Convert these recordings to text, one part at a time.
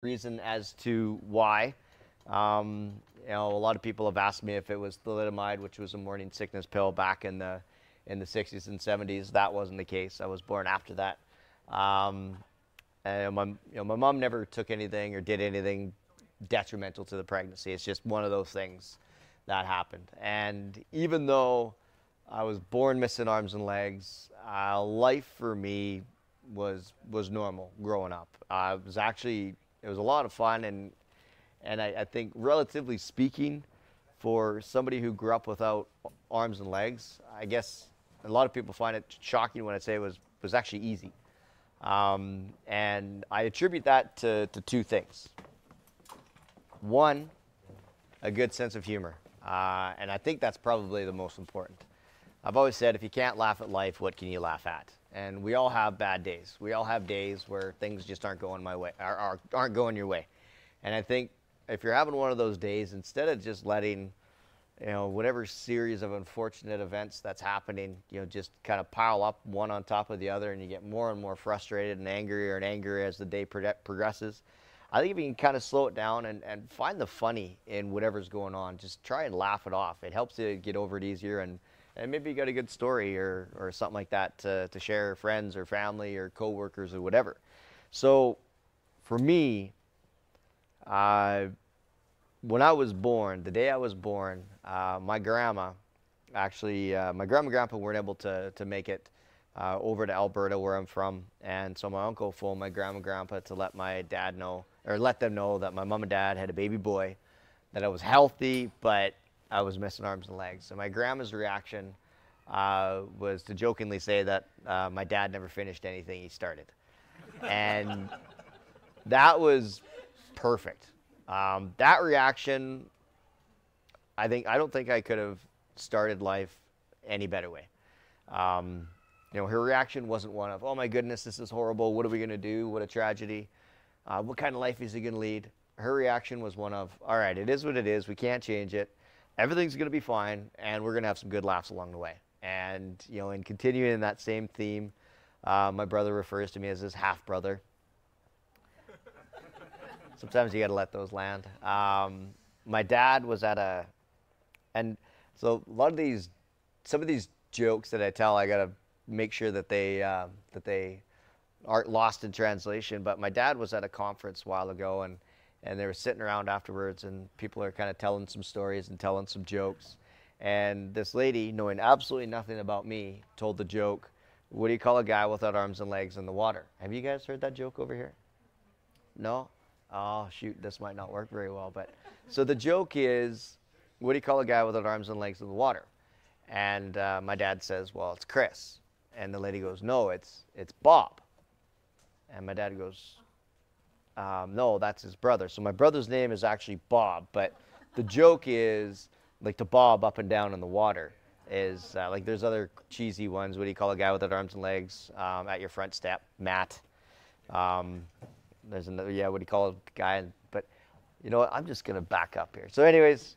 reason as to why. A lot of people have asked me if it was thalidomide, which was a morning sickness pill back in the 60s and 70s. That wasn't the case. I was born after that. Um, and my mom never took anything or did anything detrimental to the pregnancy. It's just one of those things that happened. And even though I was born missing arms and legs, life for me was normal growing up. It was a lot of fun, and I think relatively speaking, for somebody who grew up without arms and legs, I guess a lot of people find it shocking when I say it was actually easy. And I attribute that to two things. One, a good sense of humor. And I think that's probably the most important. I've always said, if you can't laugh at life, what can you laugh at? And we all have bad days. We all have days where things just aren't going my way, or aren't going your way. And I think if you're having one of those days, instead of just letting, whatever series of unfortunate events that's happening, just kind of pile up one on top of the other, and you get more and more frustrated and angrier as the day progresses. I think if you can kind of slow it down and find the funny in whatever's going on, just try and laugh it off. It helps you get over it easier, and maybe you got a good story or something like that to share with friends or family or coworkers or whatever. So for me, when I was born, the day I was born, my grandma and grandpa weren't able to make it over to Alberta, where I'm from. And so my uncle phoned my grandma and grandpa to let them know that my mom and dad had a baby boy, that I was healthy, but I was missing arms and legs. So my grandma's reaction was to jokingly say that my dad never finished anything he started. And that was perfect. That reaction, I don't think I could have started life any better way. Her reaction wasn't one of, oh my goodness, this is horrible. What are we going to do? What a tragedy. What kind of life is he going to lead? Her reaction was one of, all right, it is what it is. We can't change it. Everything's going to be fine, and we're going to have some good laughs along the way. And, in continuing in that same theme, my brother refers to me as his half-brother. Sometimes you got to let those land. My dad was and so some of these jokes that I tell, I got to make sure that they aren't lost in translation. But my dad was at a conference a while ago, and they were sitting around afterwards, and people are kind of telling some stories and telling some jokes. And this lady, knowing absolutely nothing about me, told the joke, what do you call a guy without arms and legs in the water? Have you guys heard that joke over here? No? Oh, shoot, this might not work very well. But so the joke is, what do you call a guy without arms and legs in the water? And my dad says, well, it's Chris. And the lady goes, no, it's Bob. And my dad goes, no, that's his brother. So my brother's name is actually Bob, but the joke is like to bob up and down in the water is like there's other cheesy ones. What do you call a guy without arms and legs at your front step? Matt. There's another, what do you call a guy? But you know what? I'm just going to back up here. So anyways,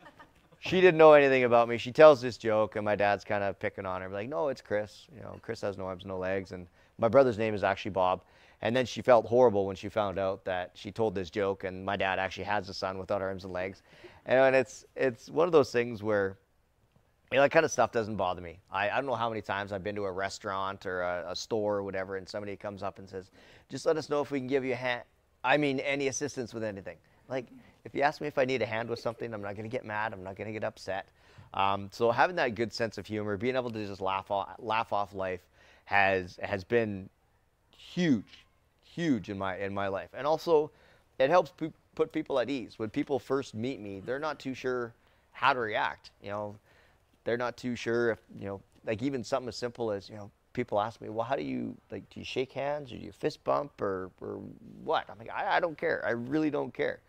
she didn't know anything about me. She tells this joke, and my dad's kind of picking on her. Like, no, it's Chris. Chris has no arms, no legs. And my brother's name is actually Bob. And then she felt horrible when she found out that she told this joke, and my dad actually has a son without arms and legs. And it's one of those things where, that kind of stuff doesn't bother me. I don't know how many times I've been to a restaurant or a store or whatever, and somebody comes up and says, just let us know if we can give you a hand. Any assistance with anything. Like, if you ask me if I need a hand with something, I'm not going to get mad. I'm not going to get upset. So having that good sense of humor, being able to just laugh off life has been huge in my life. And also, it helps put people at ease. When people first meet me, they're not too sure how to react. They're not too sure if, like even something as simple as, people ask me, well, how do you shake hands, or do you fist bump, or what? I'm like, I don't care. I really don't care.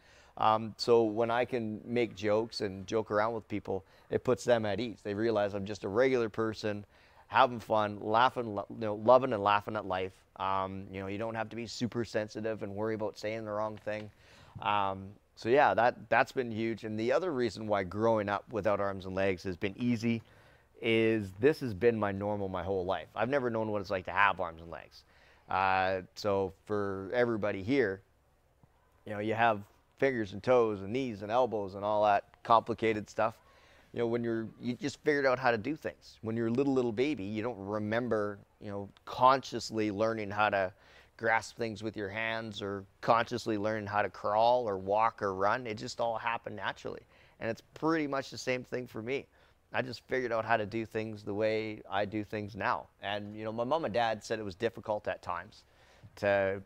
So when I can make jokes and joke around with people, it puts them at ease. They realize I'm just a regular person, having fun, laughing, loving and laughing at life. You don't have to be super sensitive and worry about saying the wrong thing. So yeah, that's been huge. And the other reason why growing up without arms and legs has been easy is this has been my normal my whole life. I've never known what it's like to have arms and legs. So for everybody here, You have fingers and toes and knees and elbows and all that complicated stuff. When you just figured out how to do things. When you're a little baby, you don't remember, consciously learning how to grasp things with your hands or consciously learning how to crawl or walk or run. It just all happened naturally. And it's pretty much the same thing for me. I just figured out how to do things the way I do things now. And, my mom and dad said it was difficult at times to,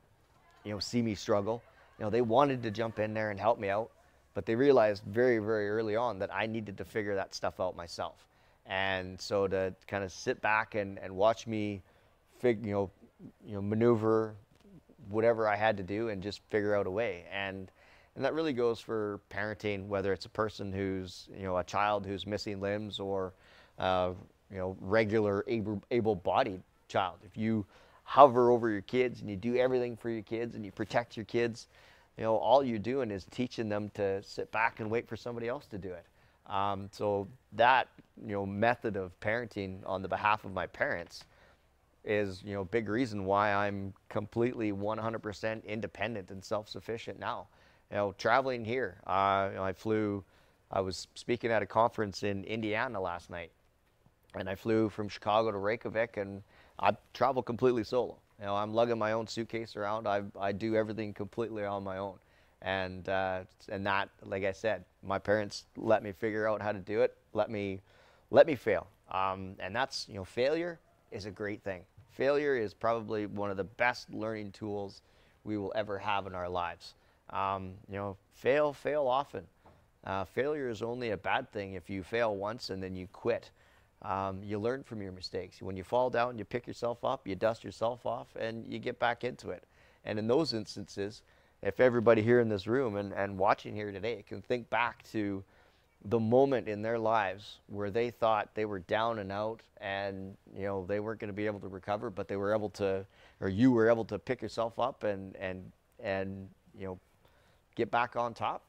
see me struggle. They wanted to jump in there and help me out, but they realized very, very early on that I needed to figure that stuff out myself. And so to kind of sit back and watch me maneuver whatever I had to do and just figure out a way. And that really goes for parenting, whether it's a person who's, a child who's missing limbs or, regular able-bodied child. If you hover over your kids and you do everything for your kids and you protect your kids, all you're doing is teaching them to sit back and wait for somebody else to do it. So that, method of parenting on the behalf of my parents is, a big reason why I'm completely 100% independent and self-sufficient now. Traveling here, I was speaking at a conference in Indiana last night, and I flew from Chicago to Reykjavik, and I travel completely solo. I'm lugging my own suitcase around. I do everything completely on my own, and that, like I said, my parents let me figure out how to do it. Let me fail, and that's, failure is a great thing. Failure is probably one of the best learning tools we will ever have in our lives. Fail often. Failure is only a bad thing if you fail once and then you quit. You learn from your mistakes. When you fall down, you pick yourself up, you dust yourself off, and you get back into it. And in those instances, if everybody here in this room and watching here today can think back to the moment in their lives where they thought they were down and out and, they weren't going to be able to recover, but they were able to, or you were able to pick yourself up and get back on top,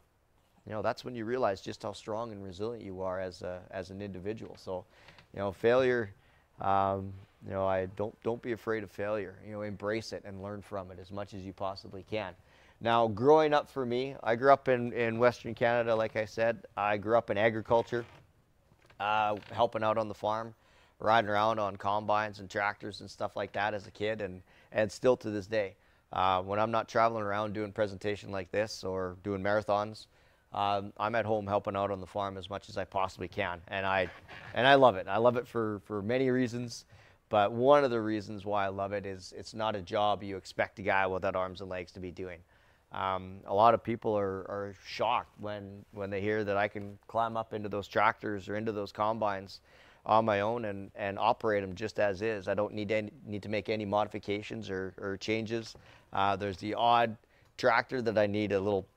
that's when you realize just how strong and resilient you are as an individual. So, failure, I don't be afraid of failure. Embrace it and learn from it as much as you possibly can. Now, growing up for me, I grew up in Western Canada, like I said. I grew up in agriculture, helping out on the farm, riding around on combines and tractors and stuff like that as a kid, and still to this day. When I'm not traveling around doing presentation like this or doing marathons, I'm at home helping out on the farm as much as I possibly can, and I love it. I love it for many reasons, but one of the reasons why I love it is it's not a job you expect a guy without arms and legs to be doing. A lot of people are shocked when they hear that I can climb up into those tractors or into those combines on my own and operate them just as is. I don't need to make any modifications or changes. There's the odd tractor that I need a little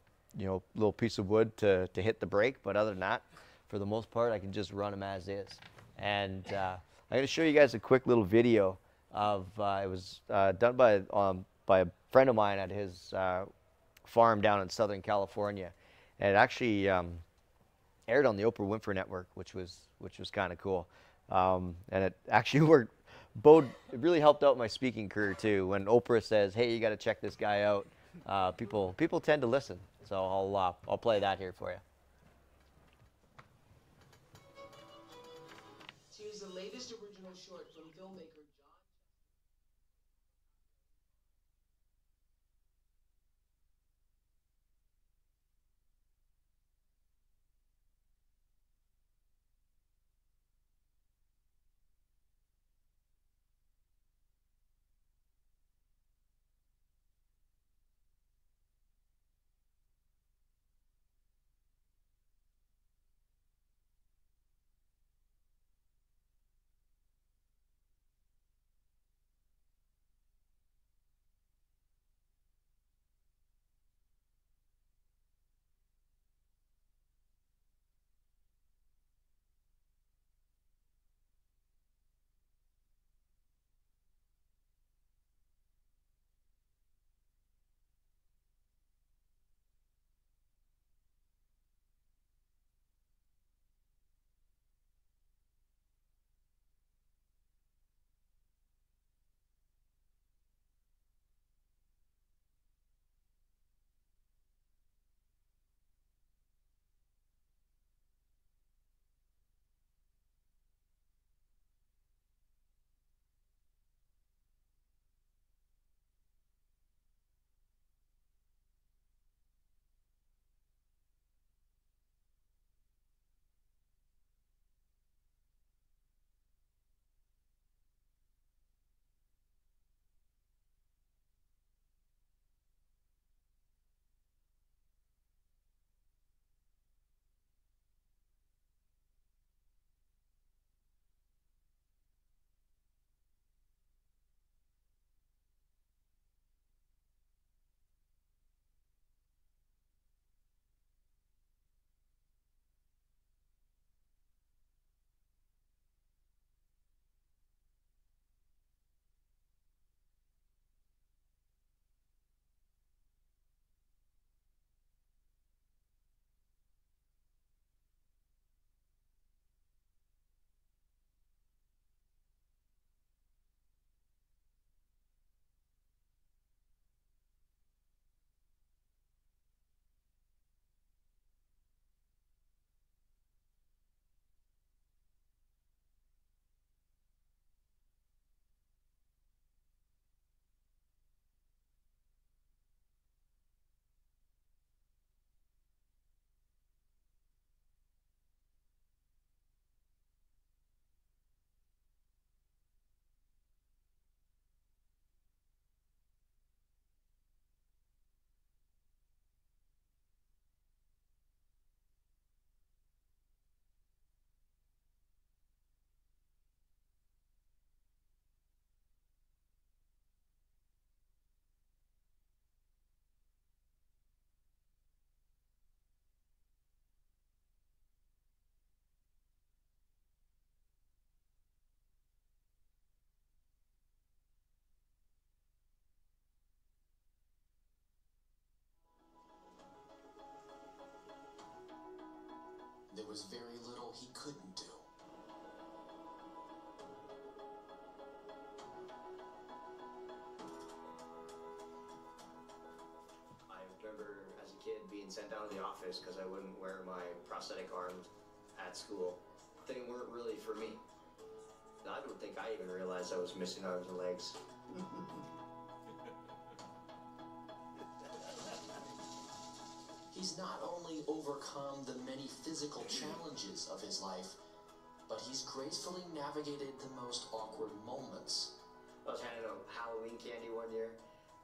piece of wood to hit the brake, but other than that, for the most part, I can just run them as is. And I'm going to show you guys a quick little video of it was done by a friend of mine at his farm down in Southern California, and it actually aired on the Oprah Winfrey Network, which was kind of cool. And it actually worked. It really helped out my speaking career too. When Oprah says, "Hey, you got to check this guy out," people tend to listen. So I'll play that here for you. Here's the latest original short from filmmaker John. was very little he couldn't do. I remember as a kid being sent down to the office because I wouldn't wear my prosthetic arm at school. They weren't really for me. I don't think I even realized I was missing arms and legs. He's not only overcome the many physical challenges of his life, but he's gracefully navigated the most awkward moments. I was handing out Halloween candy one year,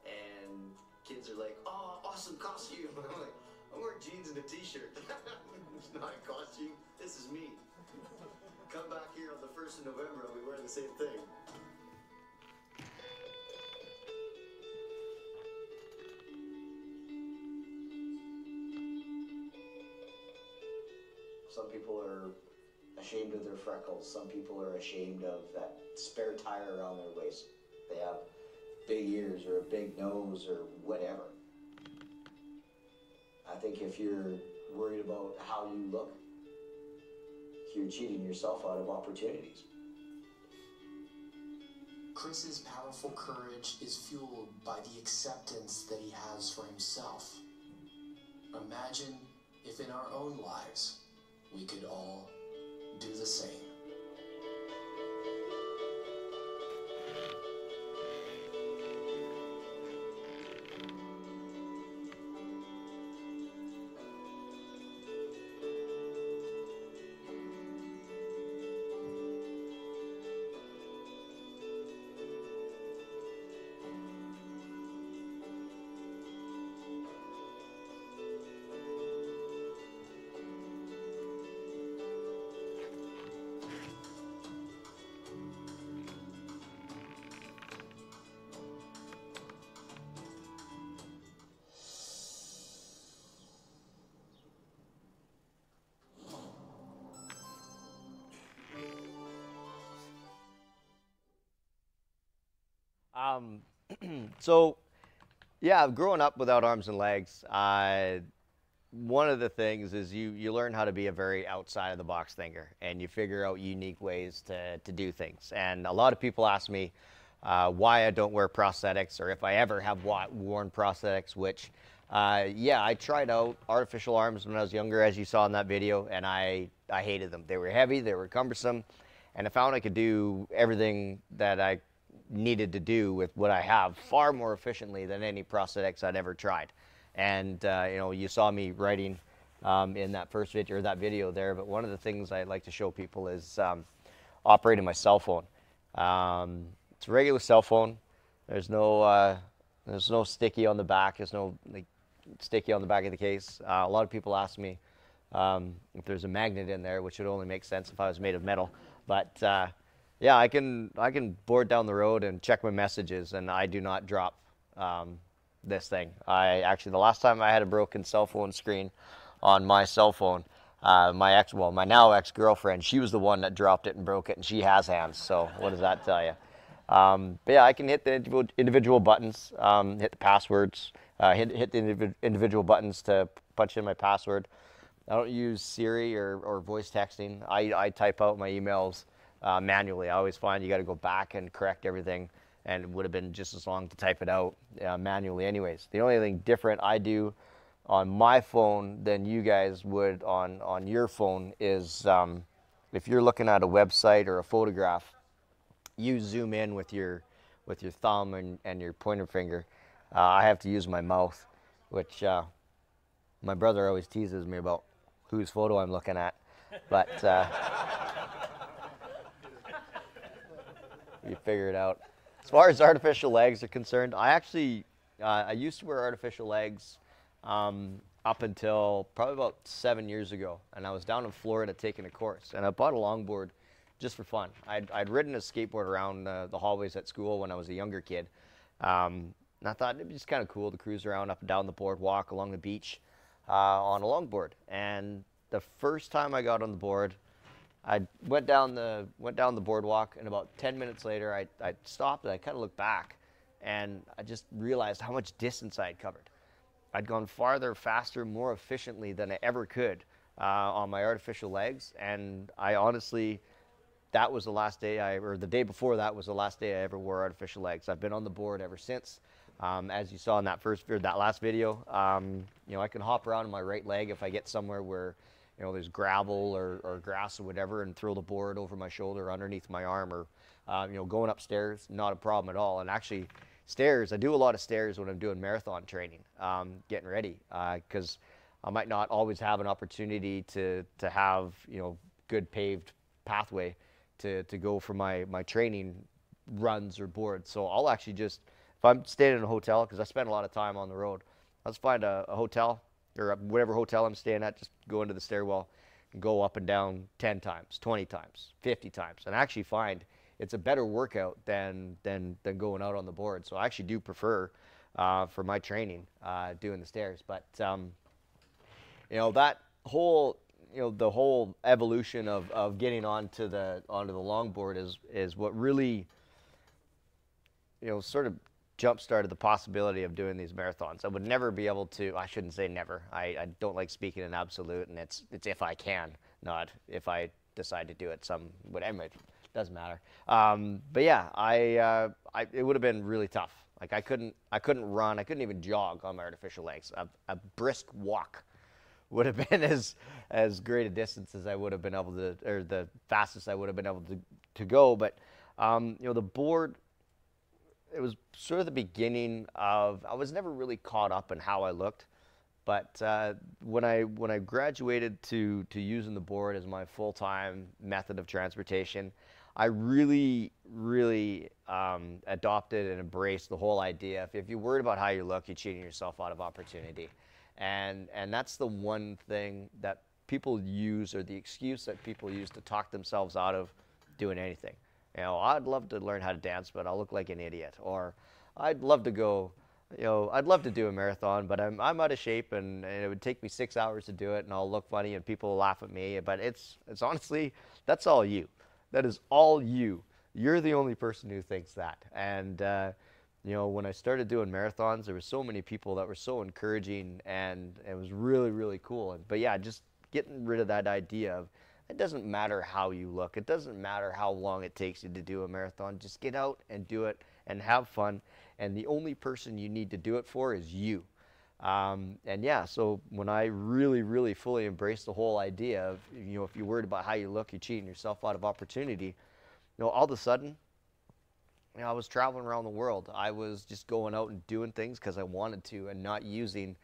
and kids are like, "Oh, awesome costume!" I'm like, "I'm wearing jeans and a t-shirt. It's not a costume. This is me. Come back here on the 1st of November, I'll be wearing the same thing." Some people are ashamed of their freckles. Some people are ashamed of that spare tire around their waist. They have big ears or a big nose or whatever. I think if you're worried about how you look, you're cheating yourself out of opportunities. Chris's powerful courage is fueled by the acceptance that he has for himself. Imagine if in our own lives we could all do the same. So, yeah, growing up without arms and legs, one of the things is you learn how to be a very outside of the box thinker, and you figure out unique ways to do things. And a lot of people ask me why I don't wear prosthetics, or if I ever have worn prosthetics, which, yeah, I tried out artificial arms when I was younger, as you saw in that video, and I hated them. They were heavy, they were cumbersome, and I found I could do everything that I needed to do with what I have far more efficiently than any prosthetics I'd ever tried. And you know, you saw me writing in that first video, or that video there, but one of the things I like to show people is operating my cell phone. It's a regular cell phone. There's no sticky on the back. There's no like sticky on the back of the case. A lot of people ask me if there's a magnet in there, which would only make sense if I was made of metal. But yeah, I can board down the road and check my messages, and I do not drop this thing. The last time I had a broken cell phone screen on my cell phone, my now ex-girlfriend, she was the one that dropped it and broke it, and she has hands. So what does that tell you? But yeah, I can hit the individual buttons, hit the passwords, hit the individual buttons to punch in my password. I don't use Siri or voice texting. I type out my emails manually. I always find you got to go back and correct everything, and it would have been just as long to type it out manually anyways. The only thing different I do on my phone than you guys would on your phone is if you're looking at a website or a photograph, you zoom in with your thumb and your pointer finger. I have to use my mouth, which my brother always teases me about whose photo I'm looking at, but you figure it out. As far as artificial legs are concerned, I used to wear artificial legs up until probably about 7 years ago, and I was down in Florida taking a course, and I bought a longboard just for fun. I'd ridden a skateboard around the hallways at school when I was a younger kid, and I thought it'd be just kind of cool to cruise around up and down the boardwalk along the beach on a longboard. And the first time I got on the board, I went down the boardwalk, and about 10 minutes later, I stopped and I kind of looked back, and I just realized how much distance I had covered. I'd gone farther, faster, more efficiently than I ever could on my artificial legs, and I honestly, that was the last day or the day before that was the last day I ever wore artificial legs. I've been on the board ever since. As you saw in that that last video, you know, I can hop around on my right leg if I get somewhere where, you know, there's gravel or grass or whatever, and throw the board over my shoulder, underneath my arm, or you know, going upstairs, not a problem at all. And actually, stairs, I do a lot of stairs when I'm doing marathon training, getting ready, because I might not always have an opportunity to have, you know, good paved pathway to go for my training runs or boards. So I'll actually just, if I'm staying in a hotel, because I spend a lot of time on the road, I'll just find a hotel or whatever hotel I'm staying at, just go into the stairwell and go up and down 10 times, 20 times, 50 times, and I actually find it's a better workout than going out on the board. So I actually do prefer, for my training, doing the stairs. But you know, that whole, you know, the whole evolution of getting onto the longboard is what really, you know, sort of jump-started the possibility of doing these marathons. I would never be able to, I shouldn't say never, I don't like speaking in absolute, and it's if I can, not if I decide to do it, whatever, it doesn't matter. But yeah, it would have been really tough. Like I couldn't run, I couldn't even jog on my artificial legs. A brisk walk would have been as great a distance as I would have been able to, or the fastest I would have been able to go. But you know, the board, it was sort of the beginning of, I was never really caught up in how I looked, but when I graduated to using the board as my full-time method of transportation, I really adopted and embraced the whole idea. If you're worried about how you look, you're cheating yourself out of opportunity. And that's the one thing that people use, or the excuse that people use to talk themselves out of doing anything. You know, I'd love to learn how to dance, but I'll look like an idiot. Or I'd love to go, you know, I'd love to do a marathon, but I'm out of shape, and it would take me 6 hours to do it, and I'll look funny, and people will laugh at me. But it's honestly, that's all you. That is all you. You're the only person who thinks that. And you know, when I started doing marathons, there were so many people that were so encouraging, and it was really cool. But yeah, just getting rid of that idea of, it doesn't matter how you look. It doesn't matter how long it takes you to do a marathon. Just get out and do it and have fun. And the only person you need to do it for is you. And yeah, so when I really fully embraced the whole idea of, you know, if you're worried about how you look, you're cheating yourself out of opportunity. You know, all of a sudden, you know, I was traveling around the world. I was just going out and doing things because I wanted to, and not using,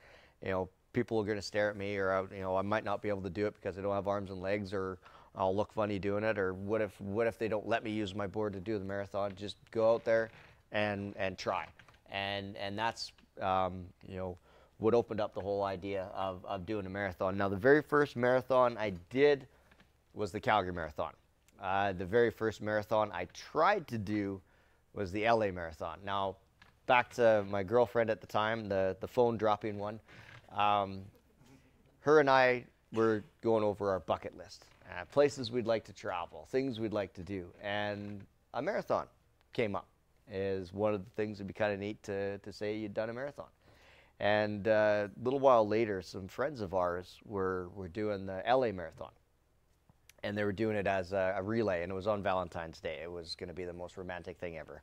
you know, people are going to stare at me, or you know, I might not be able to do it because I don't have arms and legs, or I'll look funny doing it, or what if they don't let me use my board to do the marathon? Just go out there and try, and that's you know, what opened up the whole idea of doing a marathon. Now, the very first marathon I did was the Calgary Marathon. The very first marathon I tried to do was the LA Marathon. Now, back to my girlfriend at the time, the phone dropping one. Her and I were going over our bucket list, places we'd like to travel, things we'd like to do, and a marathon came up. Is one of the things that'd be kind of neat to say you'd done a marathon. And a little while later, some friends of ours were doing the LA Marathon, and they were doing it as a relay, and it was on Valentine's Day. It was going to be the most romantic thing ever.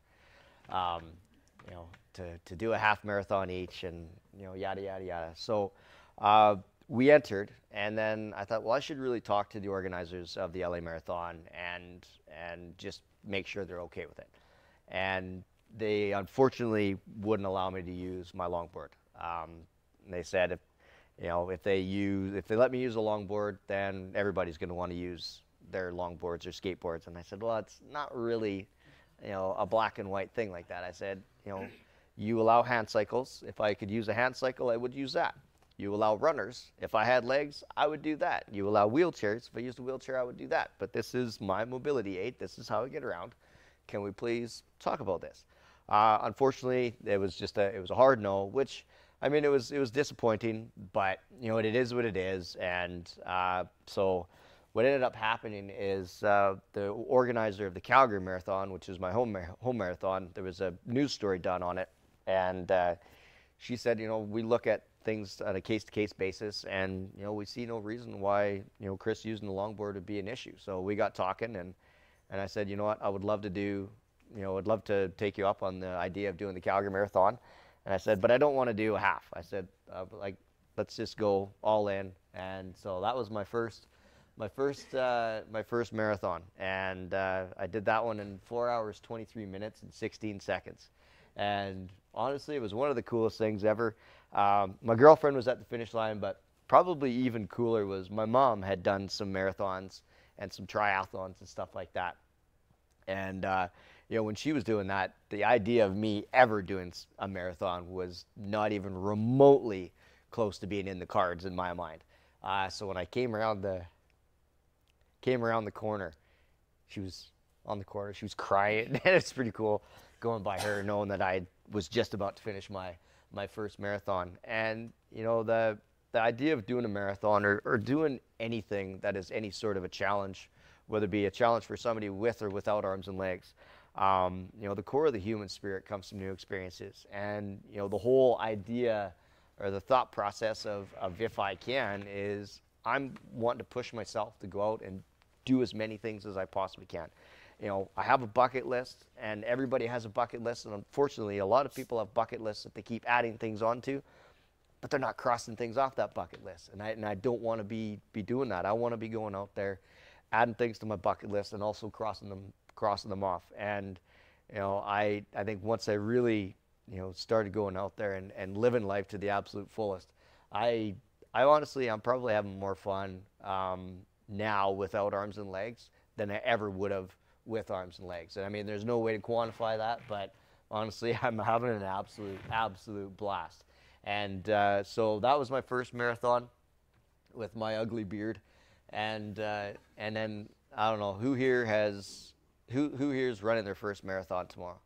You know, to do a half marathon each, and you know, yada yada yada. So we entered, and then I thought, well, I should really talk to the organizers of the LA Marathon and just make sure they're okay with it. And they unfortunately wouldn't allow me to use my longboard. They said, if they let me use a longboard, then everybody's going to want to use their longboards or skateboards. And I said, well, it's not really, a black and white thing like that. I said, you allow hand cycles. If I could use a hand cycle, I would use that. You allow runners. If I had legs, I would do that. You allow wheelchairs. If I used a wheelchair, I would do that. But this is my mobility aid. This is how I get around. Can we please talk about this? Unfortunately, it was a hard no, which, I mean, it was disappointing, but it is what it is. And so what ended up happening is the organizer of the Calgary Marathon, which is my home marathon, there was a news story done on it, and she said, we look at things on a case-to-case basis, and we see no reason why Chris using the longboard would be an issue. So we got talking, and I said, you know what, I would love to do, I'd love to take you up on the idea of doing the Calgary Marathon. And I said, but I don't want to do a half. I said, like, let's just go all in. And so that was my first marathon, and I did that one in 4 hours, 23 minutes, and 16 seconds. And honestly, it was one of the coolest things ever. My girlfriend was at the finish line, but probably even cooler was my mom had done some marathons and some triathlons and stuff like that. And when she was doing that, the idea of me ever doing a marathon was not even remotely close to being in the cards in my mind. So when I came around the corner, she was on the corner, she was crying, and it's pretty cool going by her, knowing that I was just about to finish my first marathon. And the idea of doing a marathon or doing anything that is any sort of a challenge, whether it be a challenge for somebody with or without arms and legs, the core of the human spirit comes from new experiences. And the whole idea or the thought process of if I can is I'm wanting to push myself to go out and do as many things as I possibly can. I have a bucket list, and everybody has a bucket list, and unfortunately a lot of people have bucket lists that they keep adding things onto, but they're not crossing things off that bucket list. And I don't want to be doing that. I want to be going out there, adding things to my bucket list, and also crossing them off. And I think once I really started going out there and living life to the absolute fullest, I honestly, I'm probably having more fun now without arms and legs than I ever would have with arms and legs. And I mean, there's no way to quantify that, but honestly, I'm having an absolute blast. And so that was my first marathon with my ugly beard. And then I don't know who here is running their first marathon tomorrow.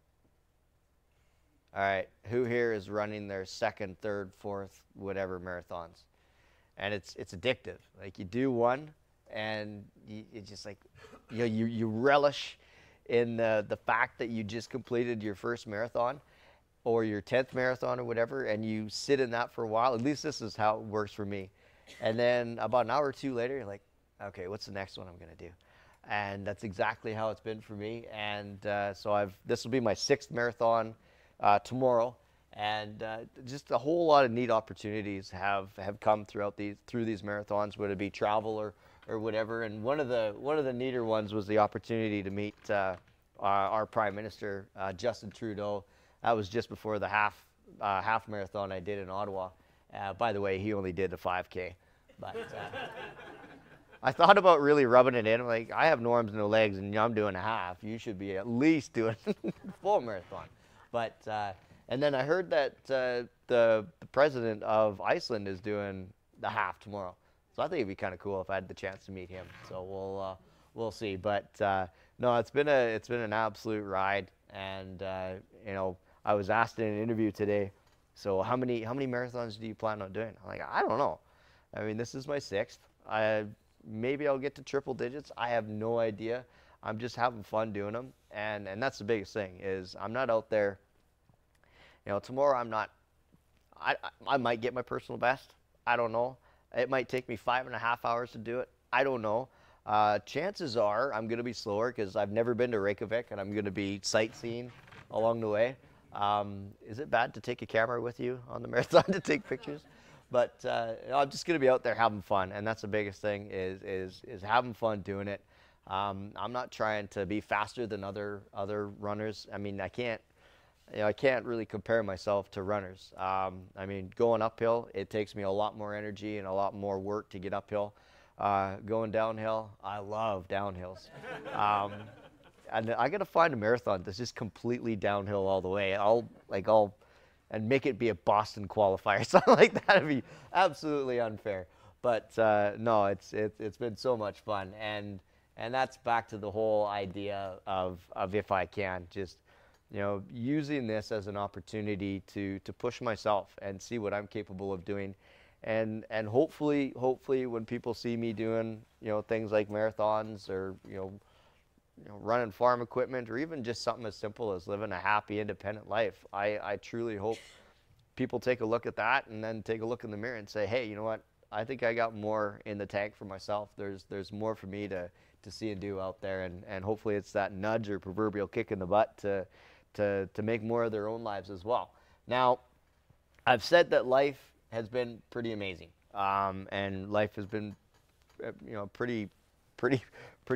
All right, who here is running their second, third, fourth, whatever marathons? And it's addictive. Like, you do one, and it's just like, you relish in the fact that you just completed your first marathon or your 10th marathon or whatever, and you sit in that for a while. At least this is how it works for me. And then about an hour or two later, you're like, okay, what's the next one I'm going to do? And that's exactly how it's been for me. And so this will be my 6th marathon tomorrow. And just a whole lot of neat opportunities have come through these marathons, whether it be travel or whatever. And one of the neater ones was the opportunity to meet our Prime Minister, Justin Trudeau. That was just before the half marathon I did in Ottawa. By the way, he only did the 5K, but I thought about really rubbing it in. Like, I have no arms, no legs, and I'm doing a half. You should be at least doing full marathon. But and then I heard that the president of Iceland is doing the half tomorrow. So I think it'd be kind of cool if I had the chance to meet him. So we'll see. But no, it's been an absolute ride. And I was asked in an interview today, so how many marathons do you plan on doing? I'm like, I don't know. I mean, this is my 6th. Maybe I'll get to triple digits. I have no idea. I'm just having fun doing them, and that's the biggest thing. Is I'm not out there. Tomorrow I'm not. I might get my personal best. I don't know. It might take me 5.5 hours to do it. I don't know. Chances are I'm going to be slower because I've never been to Reykjavik, and I'm going to be sightseeing along the way. Is it bad to take a camera with you on the marathon to take pictures? But I'm just going to be out there having fun, and that's the biggest thing is having fun doing it. I'm not trying to be faster than other runners. I mean, I can't really compare myself to runners. I mean, going uphill, it takes me a lot more energy and a lot more work to get uphill. Going downhill, I love downhills. And I got to find a marathon that's just completely downhill all the way. And make it be a Boston qualifier, something like that. Would be absolutely unfair. But no, it's been so much fun, and that's back to the whole idea of if I can, just using this as an opportunity to push myself and see what I'm capable of doing, and hopefully when people see me doing things like marathons or running farm equipment, or even just something as simple as living a happy, independent life, I truly hope people take a look at that and then take a look in the mirror and say, hey, you know what? I think I got more in the tank for myself. There's more for me to see and do out there, and hopefully it's that nudge or proverbial kick in the butt to make more of their own lives as well. Now, I've said that life has been pretty amazing, and life has been, you know, pretty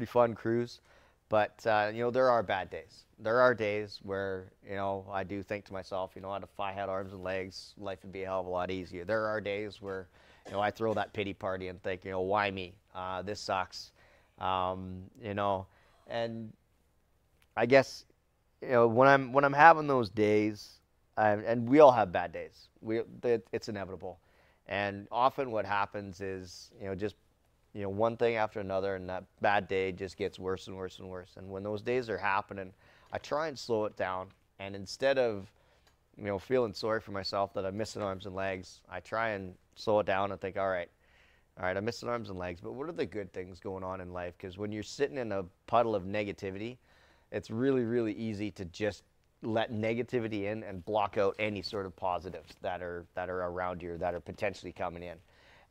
fun cruise. But you know, there are bad days. There are days where, you know, I do think to myself, you know, if I had arms and legs, life would be a hell of a lot easier. There are days where, you know, I throw that pity party and think, you know, why me? This sucks. You know, and I guess, you know, when I'm having those days, and we all have bad days. It's inevitable. And often what happens is, you know, just, you know, one thing after another, and that bad day just gets worse and worse and worse. And when those days are happening, I try and slow it down. And instead of, you know, feeling sorry for myself that I'm missing arms and legs, I try and slow it down and think, all right, I'm missing arms and legs, but what are the good things going on in life? Because when you're sitting in a puddle of negativity, it's really, really easy to just let negativity in and block out any sort of positives that are around you, or that are potentially coming in.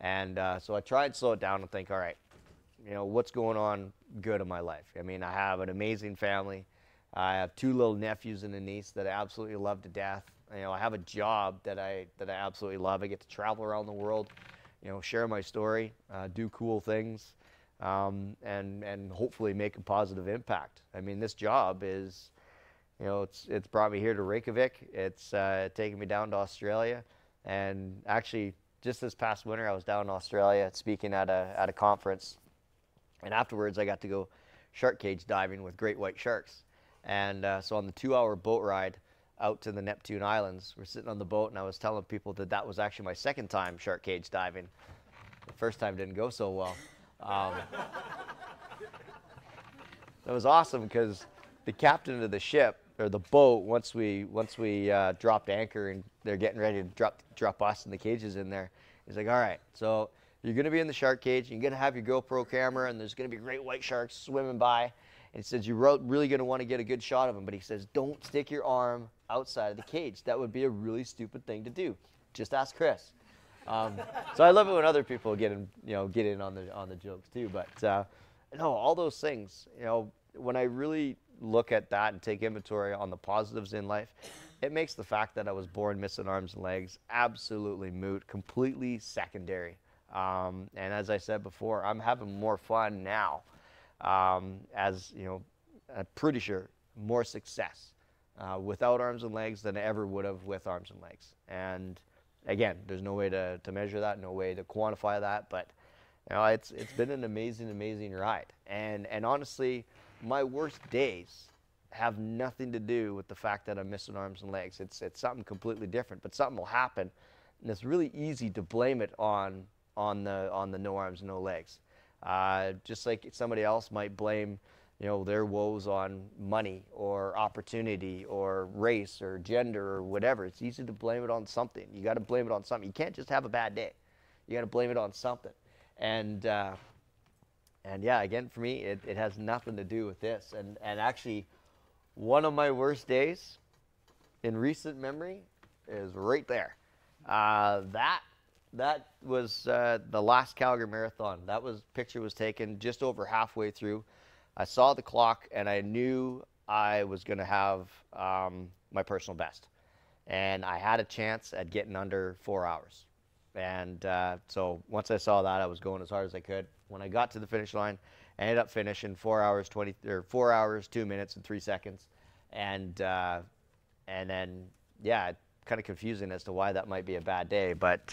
And so I try and slow it down and think, all right, you know, what's going on good in my life? I mean, I have an amazing family. I have 2 little nephews and a niece that I absolutely love to death. You know, I have a job that I absolutely love. I get to travel around the world, you know, share my story, do cool things, and hopefully make a positive impact. I mean, this job is, you know, it's brought me here to Reykjavik. It's taken me down to Australia, and actually, just this past winter, I was down in Australia speaking at a conference, and afterwards I got to go shark cage diving with great white sharks. And so on the 2-hour boat ride out to the Neptune Islands, we're sitting on the boat, and I was telling people that was actually my second time shark cage diving. The first time didn't go so well. That was awesome because the captain of the ship, or the boat, once we dropped anchor and they're getting ready to drop us and the cages in there, he's like, all right, so you're going to be in the shark cage, you're going to have your GoPro camera, and there's going to be great white sharks swimming by, and he says you're really going to want to get a good shot of them, but he says don't stick your arm outside of the cage. That would be a really stupid thing to do. Just ask Chris. So I love it when other people get in on the jokes too. But no, all those things, you know, when I really look at that and take inventory on the positives in life, it makes the fact that I was born missing arms and legs absolutely moot, completely secondary. And as I said before, I'm having more fun now, as you know, I'm pretty sure more success without arms and legs than I ever would have with arms and legs. And again, there's no way to measure that, no way to quantify that, but you know, it's been an amazing ride. And honestly, my worst days have nothing to do with the fact that I'm missing arms and legs. It's something completely different, but something will happen, and it's really easy to blame it on the no arms, no legs. Just like somebody else might blame, you know, their woes on money or opportunity or race or gender or whatever. It's easy to blame it on something. You got to blame it on something. You can't just have a bad day. You got to blame it on something. And yeah, again, for me, it has nothing to do with this. And actually, one of my worst days in recent memory is right there. That was the last Calgary Marathon. Picture was taken just over halfway through. I saw the clock, and I knew I was going to have my personal best. And I had a chance at getting under 4 hours. And so once I saw that, I was going as hard as I could. When I got to the finish line, I ended up finishing 4 hours 2 minutes and 3 seconds. And then, yeah, kind of confusing as to why that might be a bad day. But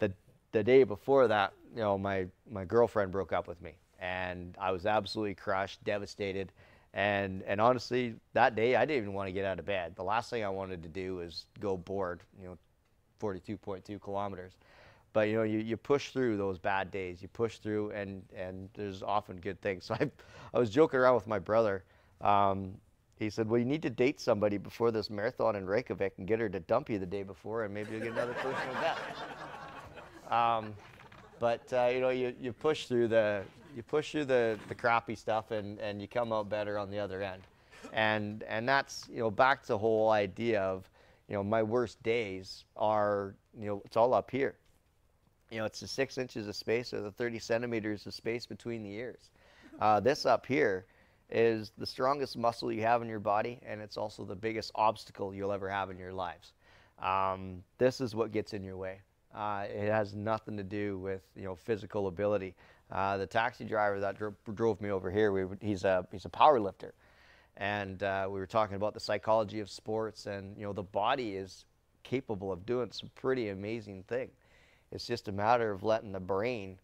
the day before that, you know, my girlfriend broke up with me, and I was absolutely crushed, devastated. And honestly, that day I didn't even want to get out of bed. The last thing I wanted to do was go board, you know, 42.2 kilometers. But you know, you push through those bad days. You push through, and there's often good things. So I was joking around with my brother. He said, well, you need to date somebody before this marathon in Reykjavik and get her to dump you the day before, and maybe you'll get another personal best. But you know, you push through the crappy stuff, and you come out better on the other end. And that's, you know, back to the whole idea of, my worst days are, it's all up here. It's the 6 inches of space or the 30 centimeters of space between the ears. This up here is the strongest muscle you have in your body, and it's also the biggest obstacle you'll ever have in your lives. This is what gets in your way. It has nothing to do with physical ability. The taxi driver that drove me over here, he's a power lifter, and we were talking about the psychology of sports, and the body is capable of doing some pretty amazing things. It's just a matter of letting the brain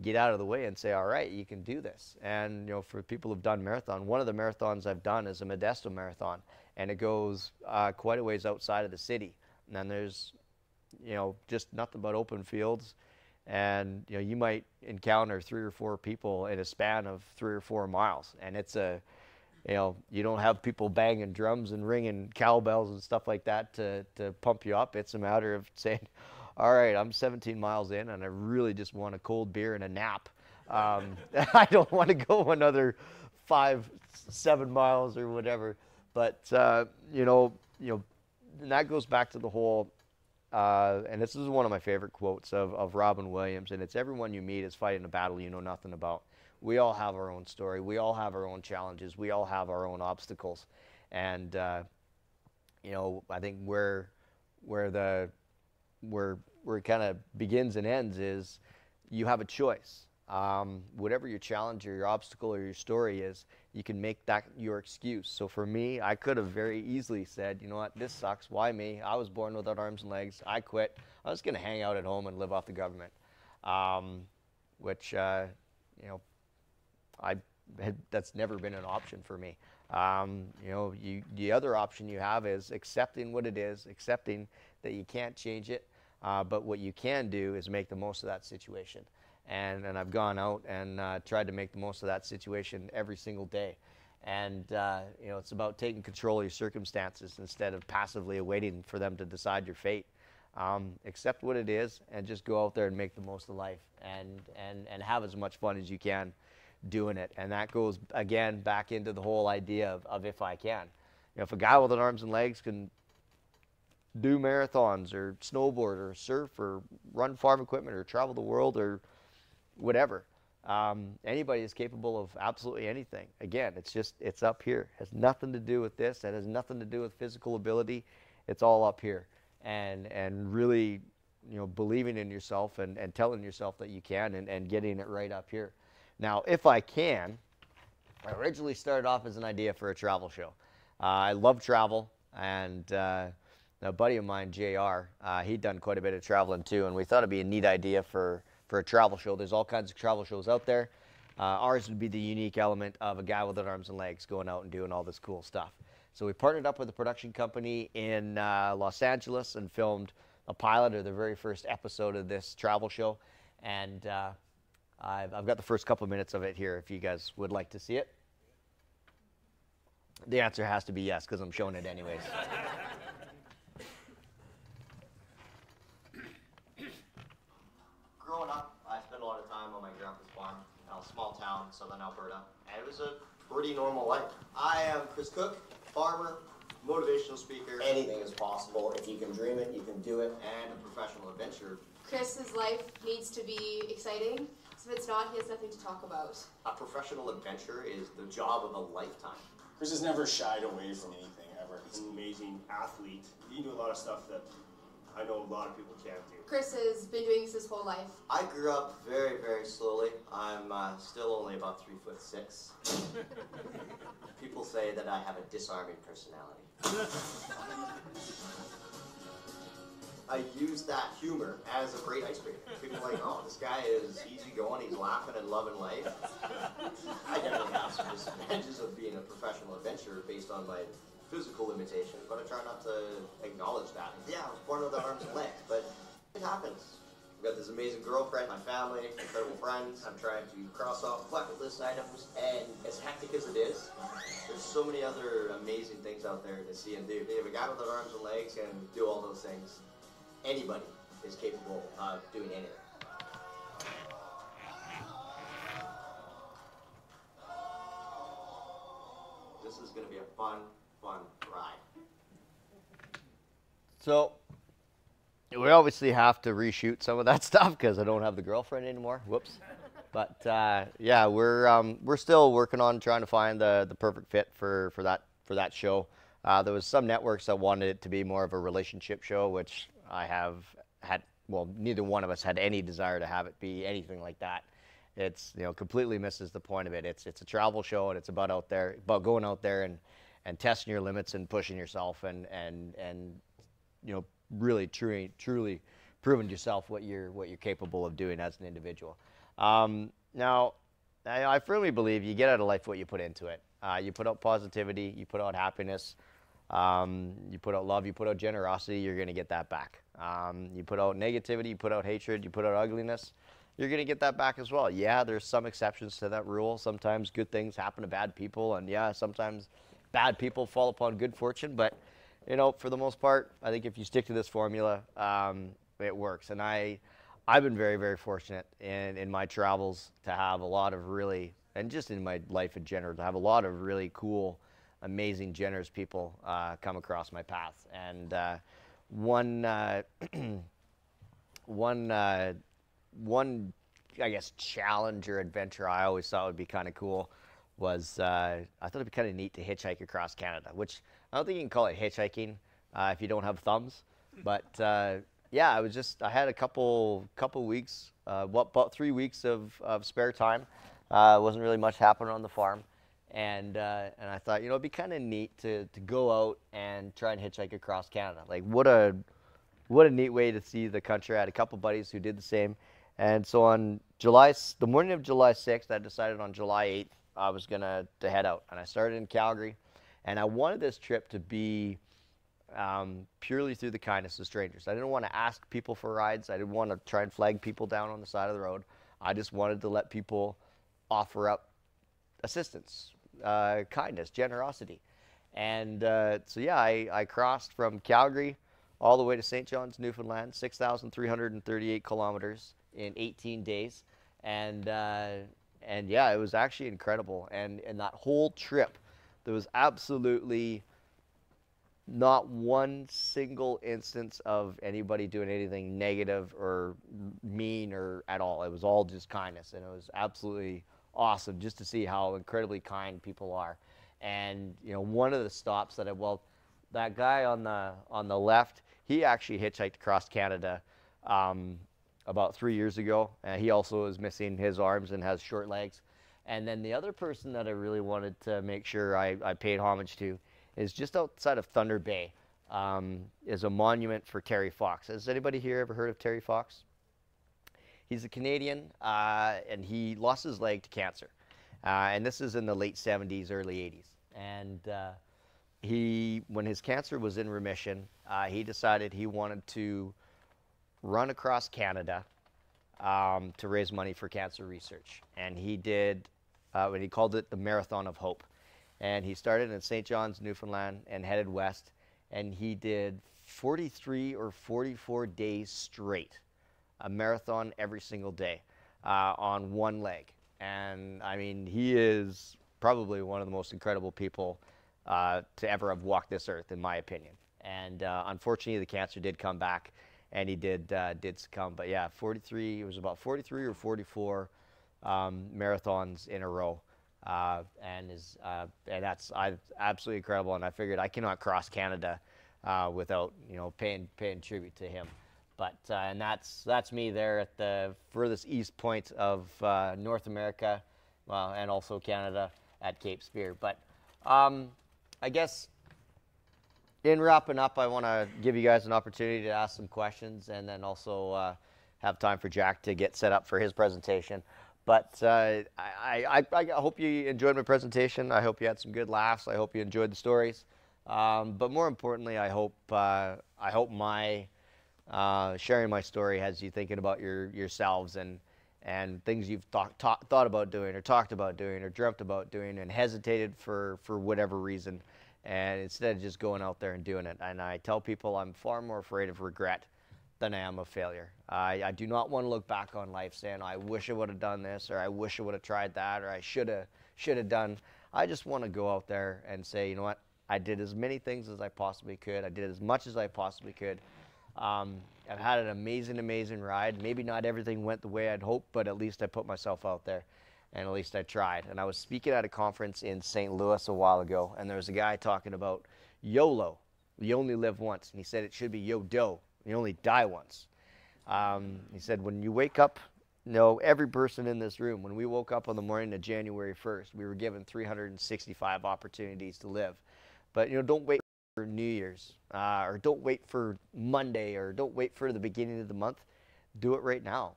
get out of the way and say, all right, you can do this. And for people who've done marathon, one of the marathons I've done is a Modesto marathon, and it goes quite a ways outside of the city. And then there's just nothing but open fields, and you might encounter 3 or 4 people in a span of 3 or 4 miles, and it's you don't have people banging drums and ringing cowbells and stuff like that to pump you up. It's a matter of saying, all right, I'm 17 miles in, and I really just want a cold beer and a nap. I don't want to go another 5, 7 miles or whatever. But and that goes back to the whole. And this is one of my favorite quotes of Robin Williams, and it's everyone you meet is fighting a battle you know nothing about. We all have our own story. We all have our own challenges. We all have our own obstacles. And, I think where it kind of begins and ends is you have a choice. Whatever your challenge or your obstacle or your story is, you can make that your excuse. So for me, I could have very easily said, you know what, this sucks. Why me? I was born without arms and legs. I quit. I was going to hang out at home and live off the government, which, that's never been an option for me. The other option you have is accepting what it is, accepting that you can't change it, but what you can do is make the most of that situation. And I've gone out and tried to make the most of that situation every single day. And, it's about taking control of your circumstances instead of passively waiting for them to decide your fate. Accept what it is and just go out there and make the most of life and have as much fun as you can doing it. And that goes, again, back into the whole idea of if I can. If a guy with arms and legs can do marathons or snowboard or surf or run farm equipment or travel the world or whatever. Anybody is capable of absolutely anything. Again, it's up here. It has nothing to do with this. It has nothing to do with physical ability. It's all up here. And really, believing in yourself and telling yourself that you can and getting it right up here. Now, if I can, I originally started off as an idea for a travel show. I love travel, and a buddy of mine, JR, he'd done quite a bit of traveling too, and we thought it'd be a neat idea for a travel show. There's all kinds of travel shows out there. Ours would be the unique element of a guy without arms and legs going out and doing all this cool stuff. So we partnered up with a production company in Los Angeles and filmed a pilot or the very first episode of this travel show. And I've got the first couple of minutes of it here if you guys would like to see it. The answer has to be yes, because I'm showing it anyways. Growing up, I spent a lot of time on my grandpa's farm in a small town, southern Alberta, and it was a pretty normal life. I am Chris Koch, farmer, motivational speaker. Anything is possible. If you can dream it, you can do it, and a professional adventurer. Chris's life needs to be exciting, so if it's not, he has nothing to talk about. A professional adventurer is the job of a lifetime. Chris has never shied away from anything, ever. He's an amazing athlete. He can do a lot of stuff that I know a lot of people can't do. Chris has been doing this his whole life. I grew up very, very slowly. I'm still only about 3'6". People say that I have a disarming personality. I use that humor as a great icebreaker. People are like, oh, this guy is easygoing, he's laughing and loving life. I definitely have some disadvantages of being a professional adventurer based on my physical limitations, but I try not to acknowledge that. Yeah, I was born without arms and legs, but it happens. I've got this amazing girlfriend, my family, incredible friends. I'm trying to cross off bucket list items, and as hectic as it is, there's so many other amazing things out there to see and do. If a guy without arms and legs can do all those things, anybody is capable of doing anything. This is going to be a fun ride. So we obviously have to reshoot some of that stuff because I don't have the girlfriend anymore. Whoops. But yeah, we're still working on trying to find the perfect fit for that show. There was some networks that wanted it to be more of a relationship show, which I have had. Well, neither one of us had any desire to have it be anything like that. It's, you know, completely misses the point of it. It's a travel show, and it's about going out there and testing your limits and pushing yourself and you know, really truly proving to yourself what you're capable of doing as an individual. Now, I firmly believe you get out of life what you put into it. You put out positivity, you put out happiness, you put out love, you put out generosity, you're going to get that back. You put out negativity, you put out hatred, you put out ugliness, you're going to get that back as well. Yeah, there's some exceptions to that rule. Sometimes good things happen to bad people, and yeah, sometimes bad people fall upon good fortune, but you know, for the most part, I think if you stick to this formula, it works. And I've been very, very fortunate in my travels to have a lot of really, and just in my life in general, to have a lot of really cool, amazing, generous people come across my path. And one, I guess, challenge or adventure I always thought would be kind of cool was I thought it'd be kind of neat to hitchhike across Canada, which I don't think you can call it hitchhiking if you don't have thumbs. But yeah, I had a couple weeks, about 3 weeks of spare time. Wasn't really much happening on the farm, and I thought, you know, it'd be kind of neat to go out and try and hitchhike across Canada. Like what a neat way to see the country. I had a couple buddies who did the same, and so on the morning of July 6th, I decided on July 8th I was gonna head out, and I started in Calgary, and I wanted this trip to be purely through the kindness of strangers. I didn't want to ask people for rides. I didn't want to try and flag people down on the side of the road. I just wanted to let people offer up assistance, kindness, generosity. And so yeah, I crossed from Calgary all the way to St. John's, Newfoundland, 6,338 kilometers in 18 days. And yeah, it was actually incredible. And that whole trip, there was absolutely not one single instance of anybody doing anything negative or mean or at all. It was all just kindness, and it was absolutely awesome just to see how incredibly kind people are. And you know, one of the stops that that guy on the left, he actually hitchhiked across Canada about 3 years ago. He also is missing his arms and has short legs. And then the other person that I really wanted to make sure I paid homage to is just outside of Thunder Bay, is a monument for Terry Fox. Has anybody here ever heard of Terry Fox? He's a Canadian, and he lost his leg to cancer. And this is in the late 70s, early 80s. And when his cancer was in remission, he decided he wanted to run across Canada to raise money for cancer research. And he did, what he called it the Marathon of Hope. And he started in St. John's, Newfoundland, and headed west. And he did 43 or 44 days straight, a marathon every single day on one leg. And I mean, he is probably one of the most incredible people to ever have walked this earth, in my opinion. And unfortunately, the cancer did come back, and he did succumb. But yeah, it was about 43 or 44 marathons in a row. And that's absolutely incredible. And I figured I cannot cross Canada without, you know, paying tribute to him. But and that's me there at the furthest east point of North America, and also Canada at Cape Spear. But I guess in wrapping up, I want to give you guys an opportunity to ask some questions, and then also have time for Jack to get set up for his presentation. But I hope you enjoyed my presentation. I hope you had some good laughs. I hope you enjoyed the stories. But more importantly, I hope my sharing my story has you thinking about yourselves and things you've thought about doing, or talked about doing, or dreamt about doing, and hesitated for whatever reason, and instead of just going out there and doing it. And I tell people I'm far more afraid of regret than I am of failure. I do not want to look back on life saying, I wish I would have done this, or I wish I would have tried that, or I should have done. I just want to go out there and say, you know what, I did as many things as I possibly could. I did as much as I possibly could. I've had an amazing ride. Maybe not everything went the way I'd hoped, but at least I put myself out there, and at least I tried. And I was speaking at a conference in St. Louis a while ago, and there was a guy talking about YOLO, you only live once. And he said it should be YODO, you only die once. He said when you wake up, every person in this room, when we woke up on the morning of January 1st, we were given 365 opportunities to live. But don't wait for New Year's, or don't wait for Monday, or don't wait for the beginning of the month. Do it right now.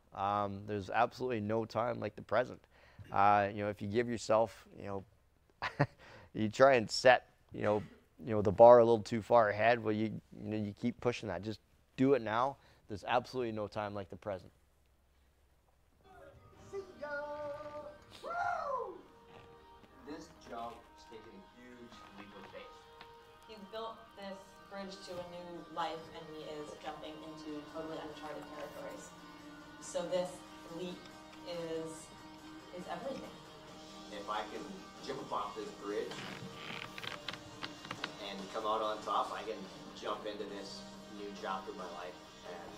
There's absolutely no time like the present. If you give yourself, you try and set, the bar a little too far ahead. Well, you keep pushing that. Just do it now. There's absolutely no time like the present. This jump is taking a huge leap of faith. He's built this bridge to a new life, and he is jumping into totally uncharted territories. So this leap is everything. If I can jump off this bridge and come out on top, I can jump into this new chapter of my life and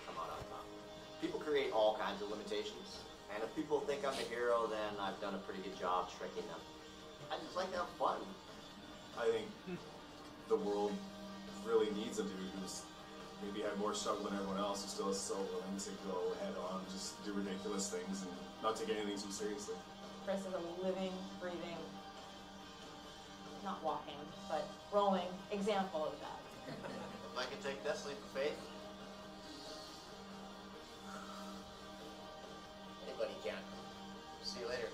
come out on top. People create all kinds of limitations, and if people think I'm a hero, then I've done a pretty good job tricking them. I just like to have fun. I think the world really needs a dude who's maybe had more struggle than everyone else, who still is so willing to go head on, just do ridiculous things and not take anything too seriously. Chris is a living, breathing, not walking, but rolling example of that. If I can take this leap of faith, anybody can. See you later.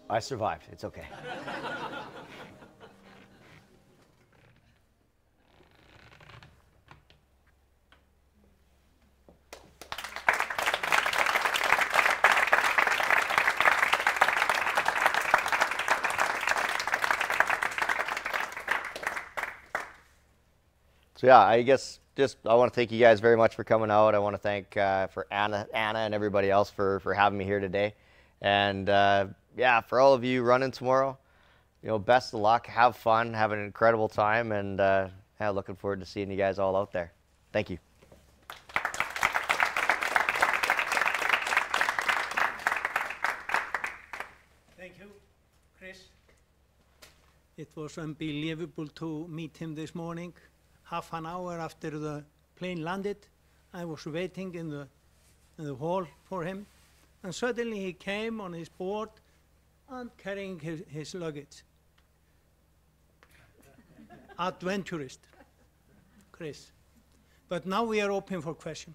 I survived. It's okay. So yeah, I guess I want to thank you guys very much for coming out. I want to thank for Anna and everybody else for having me here today. And yeah, for all of you running tomorrow, best of luck. Have fun. Have an incredible time. And yeah, looking forward to seeing you guys all out there. Thank you. Thank you, Chris. It was unbelievable to meet him this morning. Half an hour after the plane landed, I was waiting in the hall for him, and suddenly he came on his board and carrying his luggage. Adventurist, Chris. But now we are open for questions.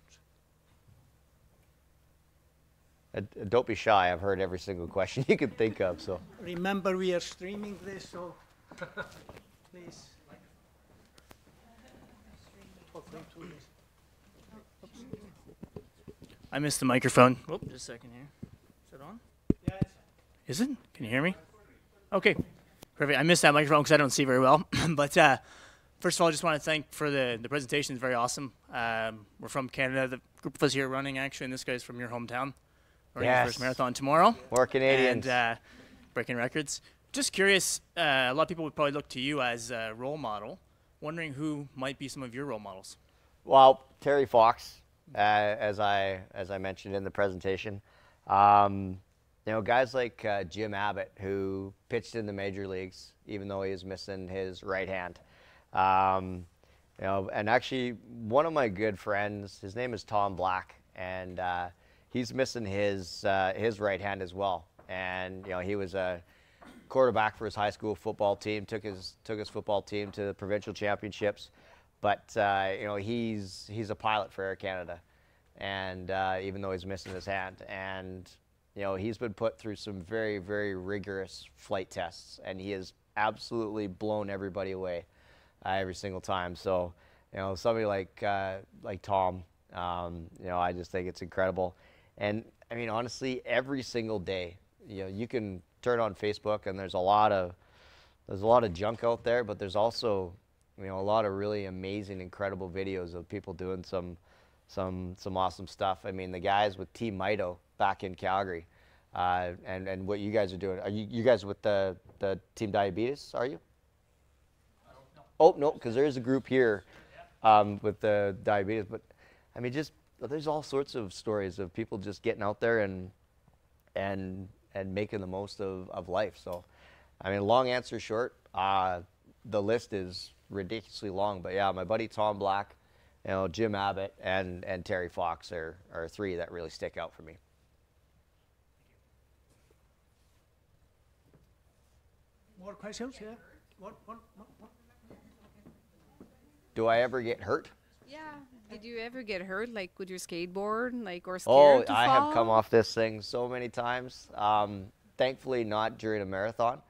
Don't be shy. I've heard every single question you could think of. So Remember, we are streaming this, so please. I missed the microphone. Oh, just a second here. Is it on? Yes. Is it? Can you hear me? Okay. Perfect. I missed that microphone because I don't see very well. But first of all, I just want to thank for the presentation. It's very awesome. We're from Canada. The group of us here running, actually, and this guy's from your hometown. Running his first marathon tomorrow. More Canadians. And breaking records. Just curious, a lot of people would probably look to you as a role model. Wondering who might be some of your role models. Well, Terry Fox, as I mentioned in the presentation. Guys like Jim Abbott, who pitched in the major leagues, even though he is missing his right hand. And actually, one of my good friends, his name is Tom Black, and he's missing his right hand as well. And he was a quarterback for his high school football team, took his football team to the provincial championships, but he's a pilot for Air Canada, and even though he's missing his hand, and he's been put through some very, very rigorous flight tests, and he has absolutely blown everybody away every single time. So somebody like Tom, I just think it's incredible. And I mean, honestly, every single day, you can turn on Facebook, and there's a lot of junk out there, but there's also a lot of really amazing, incredible videos of people doing some awesome stuff. I mean, the guys with Team Mito back in Calgary, and what you guys are doing. Are you guys with the Team Diabetes? Are you? Oh no, because there is a group here with the diabetes. But I mean, just there's all sorts of stories of people just getting out there and making the most of life. So, I mean, long answer short, the list is ridiculously long. But yeah, my buddy Tom Black, Jim Abbott, and Terry Fox are three that really stick out for me. More questions? Yeah. One. Do I ever get hurt? Yeah. Did you ever get hurt, like with your skateboard, like, or Oh, scared to I fall? have come off this thing so many times. Thankfully, not during a marathon,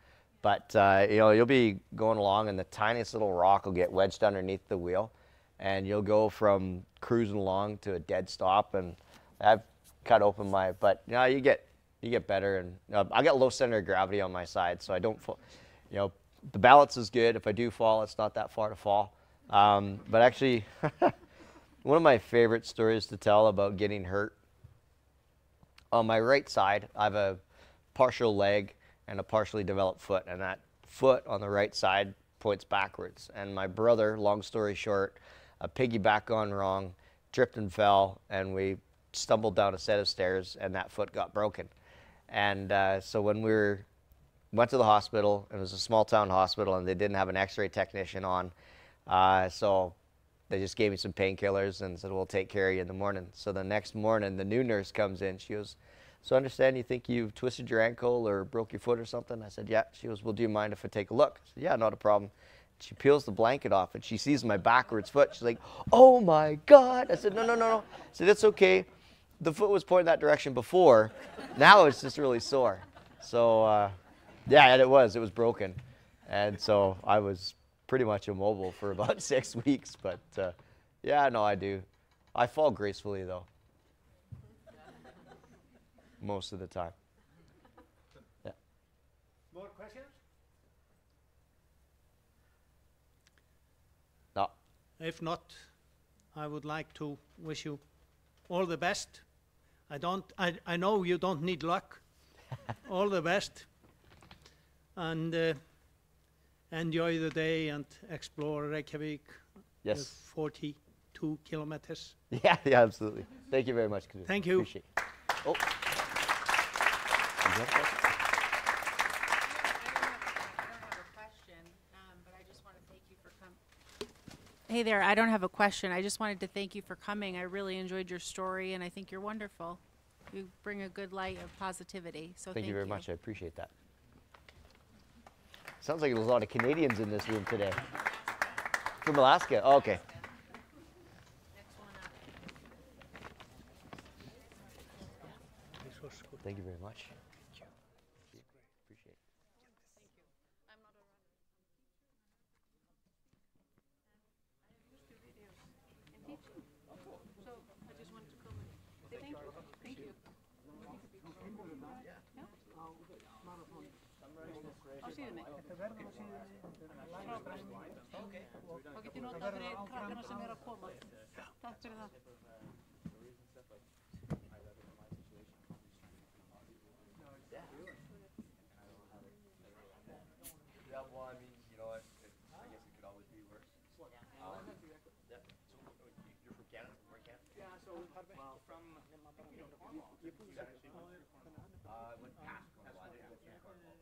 but you'll be going along, and the tiniest little rock will get wedged underneath the wheel, and you'll go from cruising along to a dead stop, and I've cut open my. But you get better, and I got low center of gravity on my side, so I don't fall. The balance is good. If I do fall, it's not that far to fall. But actually, one of my favorite stories to tell about getting hurt, on my right side, I have a partial leg and a partially developed foot, and that foot on the right side points backwards. And my brother, long story short, a piggyback gone wrong, tripped and fell, and we stumbled down a set of stairs, and that foot got broken. And so when we went to the hospital, it was a small town hospital, and they didn't have an x-ray technician on, so they just gave me some painkillers and said, we'll take care of you in the morning. So the next morning, the new nurse comes in. She goes, so I understand you think you've twisted your ankle or broke your foot or something? I said, yeah. She goes, well, do you mind if I take a look? I said, yeah, not a problem. She peels the blanket off, and she sees my backwards foot. She's like, oh, my God. I said, no. I said, it's okay. The foot was pointing that direction before. Now it's just really sore. So, yeah, and it was broken. And so I was pretty much immobile for about 6 weeks. But, yeah, no, I do. I fall gracefully, though, most of the time. Yeah. More questions? No. If not, I would like to wish you all the best. I know you don't need luck. All the best. And enjoy the day and explore Reykjavik. Yes. 42 kilometers. Yeah, absolutely. Thank you very much. Thank you. Appreciate it. Oh. Hey there, I don't have a question. I just wanted to thank you for coming. I really enjoyed your story, and I think you're wonderful. You bring a good light of positivity, so Thank you very much. I appreciate that. Sounds like there's a lot of Canadians in this room today. From Alaska? Oh, okay. Thank you very much. Appreciate it. Þá get ég notað fyrir krakkana sem eru að koma. Takk fyrir það. Yeah, well, I mean, I guess it could always be worse. Yeah. So, you're from Canada? Where in Canada? Yeah, so from I went past Cornwall. I didn't go through Cornwall.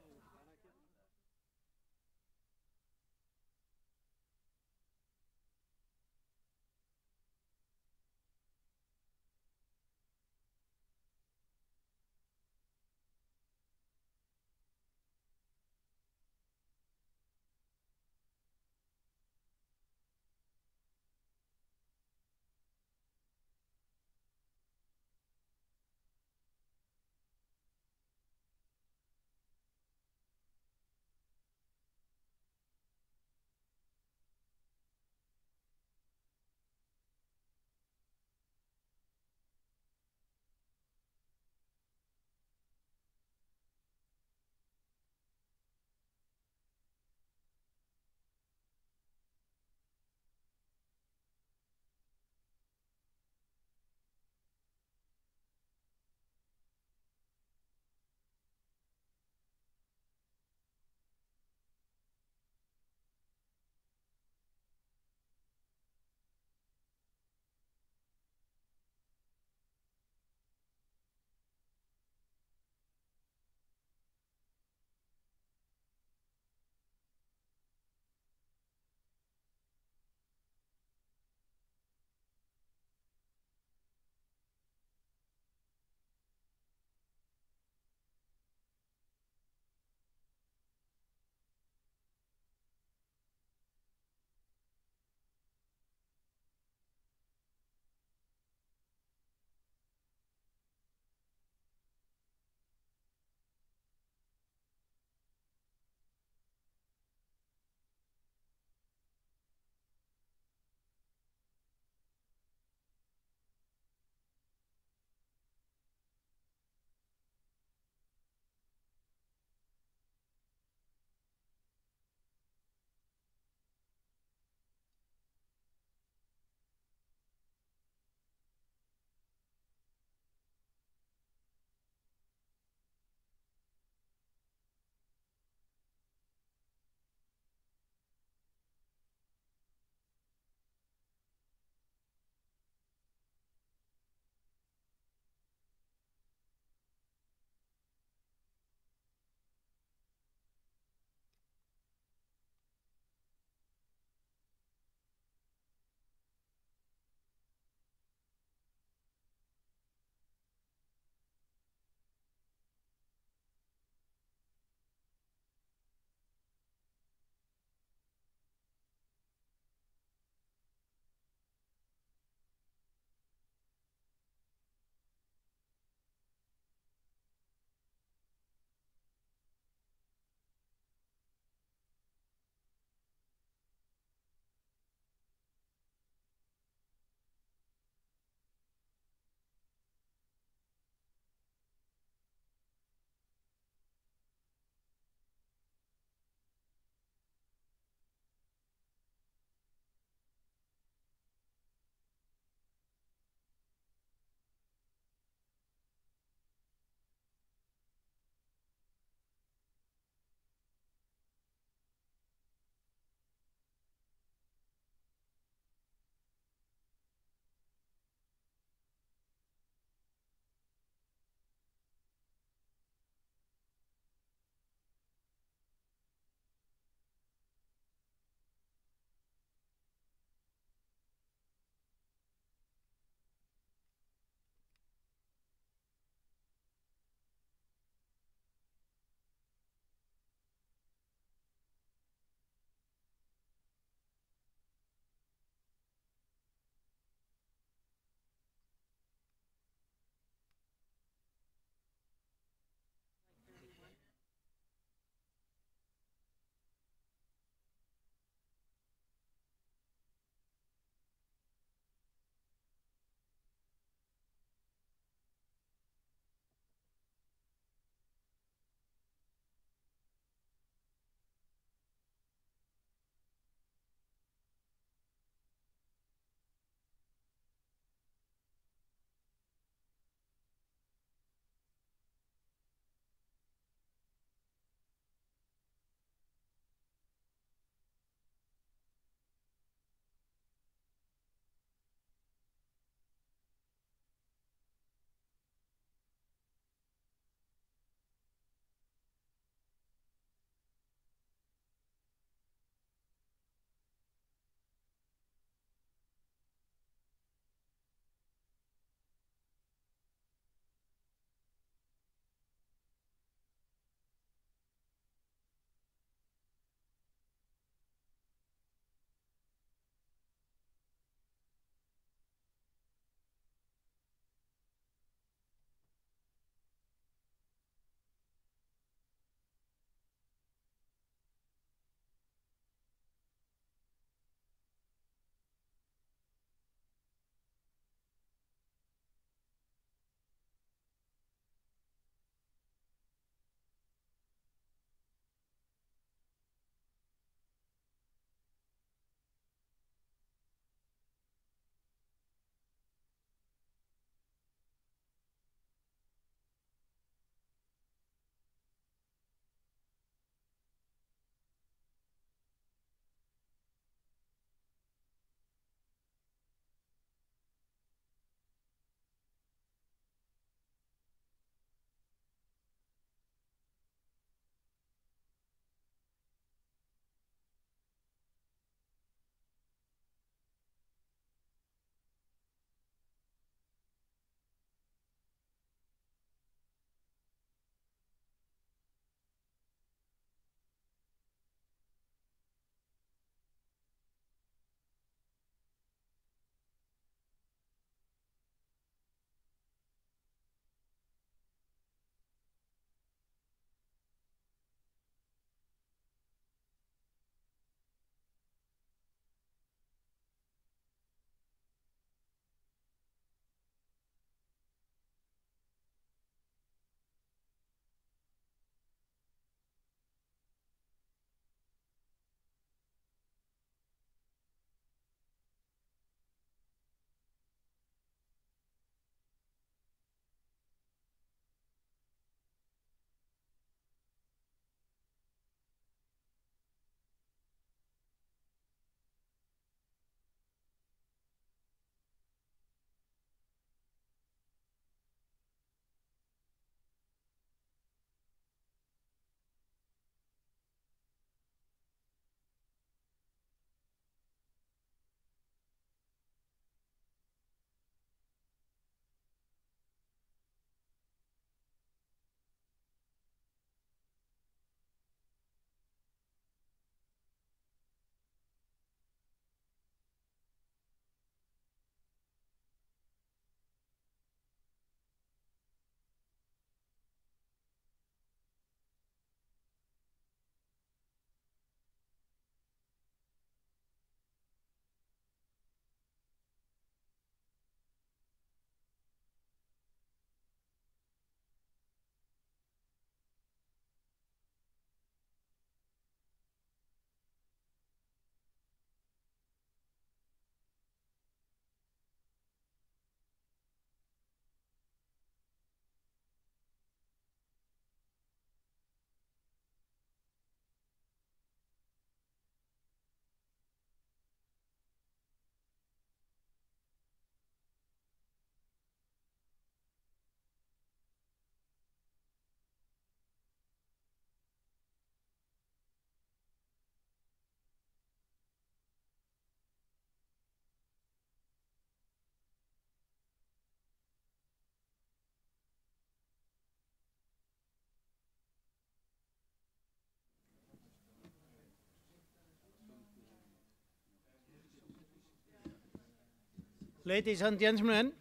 Ladies and gentlemen,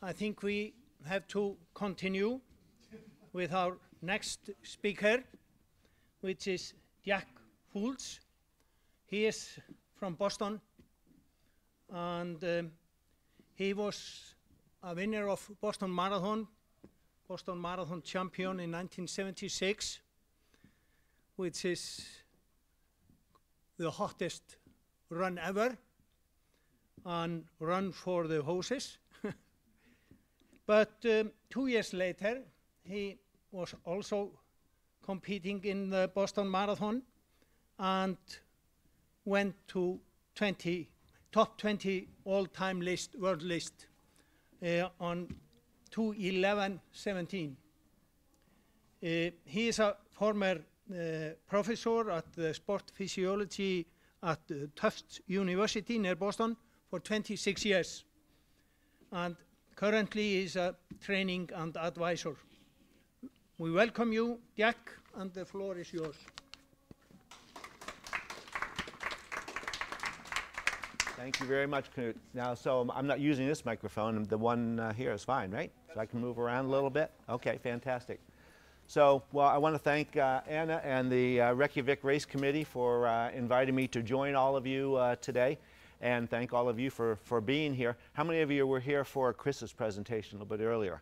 I think we have to continue with our next speaker, which is Jack Fultz. He is from Boston, and he was a winner of Boston Marathon champion in 1976, which is the hottest run ever, and run for the horses. But 2 years later, he was also competing in the Boston Marathon and went to top 20 all-time world list on 2:11:17. He is a former professor at the sport physiology at Tufts University near Boston for 26 years, and currently is a training and advisor. We welcome you, Jack, and the floor is yours. Thank you very much, Knut. Now, so I'm not using this microphone. The one here is fine, right? So I can move around a little bit? Okay, fantastic. So, well, I want to thank Anna and the Reykjavik Race Committee for inviting me to join all of you today, and thank all of you for being here. How many of you were here for Chris's presentation a little bit earlier?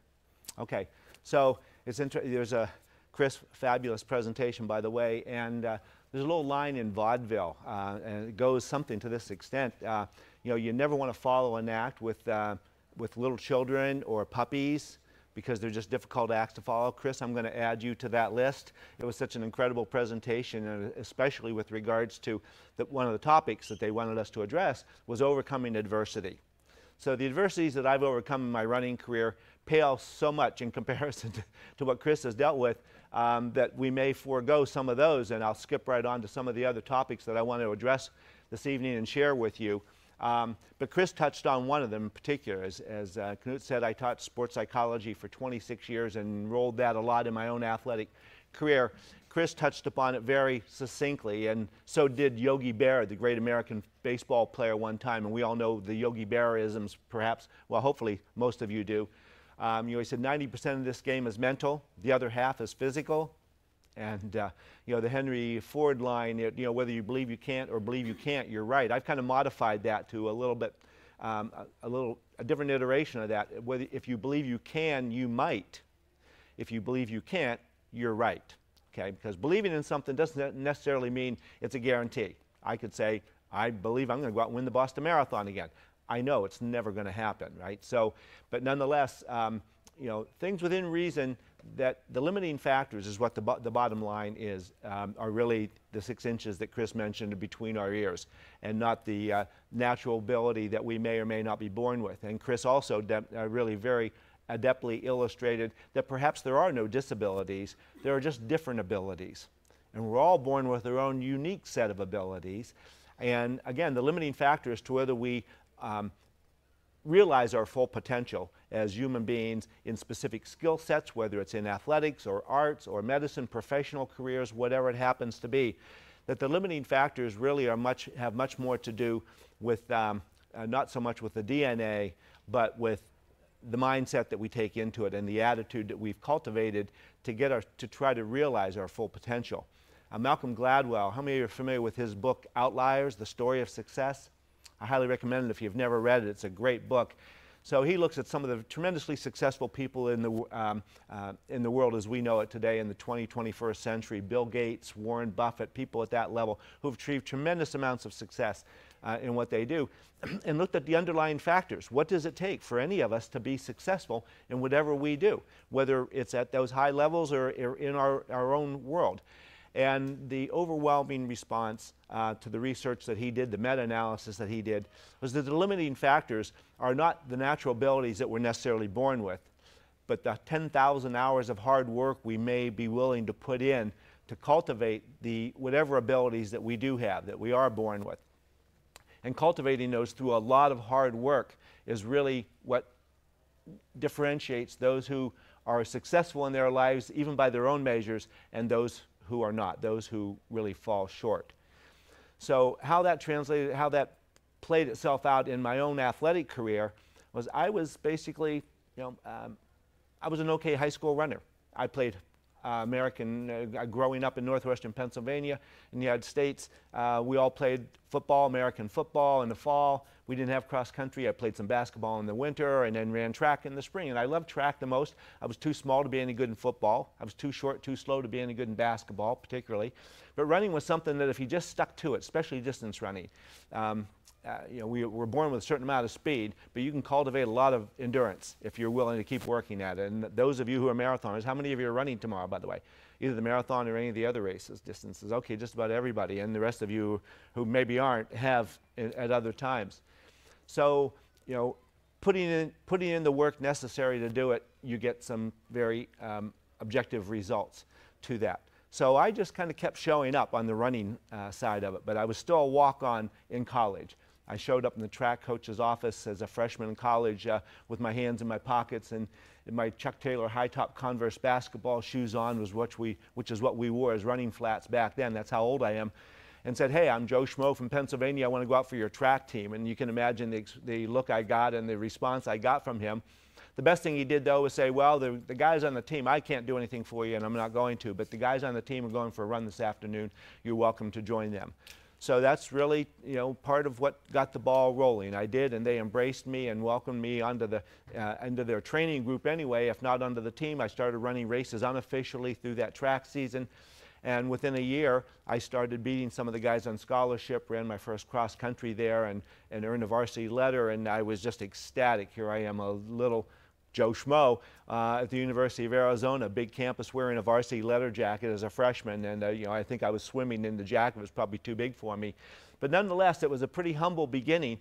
Okay, so there's a Chris fabulous presentation, by the way, and there's a little line in vaudeville, and it goes something to this extent. You know, you never want to follow an act with little children or puppies, because they're just difficult acts to follow. Chris, I'm going to add you to that list. It was such an incredible presentation, and especially with regards to one of the topics that they wanted us to address was overcoming adversity. So the adversities that I've overcome in my running career pale so much in comparison to what Chris has dealt with that we may forego some of those, and I'll skip right on to some of the other topics that I want to address this evening and share with you. But Chris touched on one of them in particular. As Knut said, I taught sports psychology for 26 years and enrolled that a lot in my own athletic career. Chris touched upon it very succinctly, and so did Yogi Berra, the great American baseball player one time, and we all know the Yogi Berra-isms perhaps, well, hopefully most of you do. You know, he said 90% of this game is mental, the other half is physical. And, you know, the Henry Ford line, you know, whether you believe you can't or believe you can't, you're right. I've kind of modified that to a little bit, a different iteration of that. Whether, if you believe you can, you might. If you believe you can't, you're right. Okay? Because believing in something doesn't necessarily mean it's a guarantee. I could say, I believe I'm going to go out and win the Boston Marathon again. I know it's never going to happen, right? So, but nonetheless, you know, things within reason, that the limiting factors is what the bottom line is, are really the 6 inches that Chris mentioned between our ears, and not the natural ability that we may or may not be born with. And Chris also really very adeptly illustrated that perhaps there are no disabilities, there are just different abilities. And we're all born with our own unique set of abilities. And again, the limiting factor as to whether we realize our full potential as human beings in specific skill sets, whether it's in athletics or arts or medicine, professional careers, whatever it happens to be, that the limiting factors really are have much more to do with not so much with the DNA, but with the mindset that we take into it and the attitude that we've cultivated to try to realize our full potential. Malcolm Gladwell, how many of you are familiar with his book Outliers, The Story of Success? I highly recommend it if you've never read it. It's a great book. So he looks at some of the tremendously successful people in the world as we know it today in the 21st century. Bill Gates, Warren Buffett, people at that level who've achieved tremendous amounts of success in what they do, and looked at the underlying factors. What does it take for any of us to be successful in whatever we do, whether it's at those high levels or in our own world? And the overwhelming response to the research that he did, the meta-analysis that he did, was that the limiting factors are not the natural abilities that we're necessarily born with, but the 10,000 hours of hard work we may be willing to put in to cultivate whatever abilities that we do have, that we are born with. And cultivating those through a lot of hard work is really what differentiates those who are successful in their lives, even by their own measures, and those who are not, those who really fall short. So how that translated, how that played itself out in my own athletic career was I was basically, I was an okay high school runner. I played growing up in northwestern Pennsylvania in the United States. We all played football, American football in the fall. We didn't have cross country. I played some basketball in the winter and then ran track in the spring. And I loved track the most. I was too small to be any good in football. I was too short, too slow to be any good in basketball, particularly. But running was something that if you just stuck to it, especially distance running, we were born with a certain amount of speed, but you can cultivate a lot of endurance if you're willing to keep working at it. And those of you who are marathoners, how many of you are running tomorrow, by the way? Either the marathon or any of the other races, distances. Okay, just about everybody. And the rest of you who maybe aren't have at other times. So, putting in the work necessary to do it, you get some very objective results to that. So I just kind of kept showing up on the running side of it, but I was still a walk-on in college. I showed up in the track coach's office as a freshman in college with my hands in my pockets and my Chuck Taylor high-top Converse basketball shoes on, which is what we wore as running flats back then. That's how old I am. And said, hey, I'm Joe Schmo from Pennsylvania. I want to go out for your track team. And you can imagine the look I got and the response I got from him. The best thing he did, though, was say, well, the guys on the team, I can't do anything for you, and I'm not going to, but the guys on the team are going for a run this afternoon. You're welcome to join them. So that's really, part of what got the ball rolling. I did, and they embraced me and welcomed me onto their training group anyway, if not onto the team. I started running races unofficially through that track season. And within a year, I started beating some of the guys on scholarship, ran my first cross country there and earned a varsity letter, and I was just ecstatic. Here I am, a little Joe Schmo at the University of Arizona, big campus, wearing a varsity letter jacket as a freshman, and I think I was swimming in the jacket. It was probably too big for me. But nonetheless, it was a pretty humble beginning.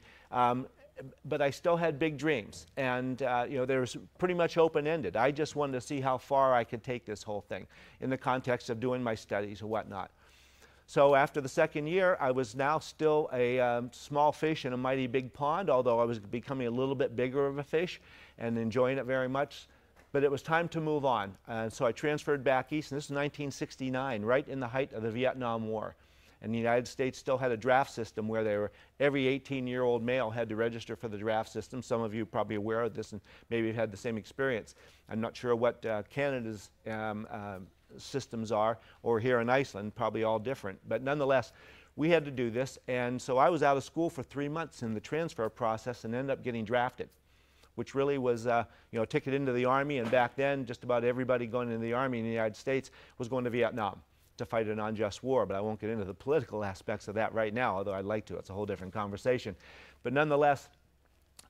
But I still had big dreams, and they were pretty much open-ended. I just wanted to see how far I could take this whole thing in the context of doing my studies or whatnot. So after the second year, I was now still a small fish in a mighty big pond, although I was becoming a little bit bigger of a fish and enjoying it very much. But it was time to move on. So I transferred back east, and this is 1969, right in the height of the Vietnam War. And the United States still had a draft system where every 18-year-old male had to register for the draft system. Some of you are probably aware of this and maybe have had the same experience. I'm not sure what Canada's systems are, or here in Iceland, probably all different. But nonetheless, we had to do this. And so I was out of school for 3 months in the transfer process and ended up getting drafted, which really was a ticket into the Army. And back then, just about everybody going into the Army in the United States was going to Vietnam to fight an unjust war, but I won't get into the political aspects of that right now, although I'd like to. It's a whole different conversation. But nonetheless,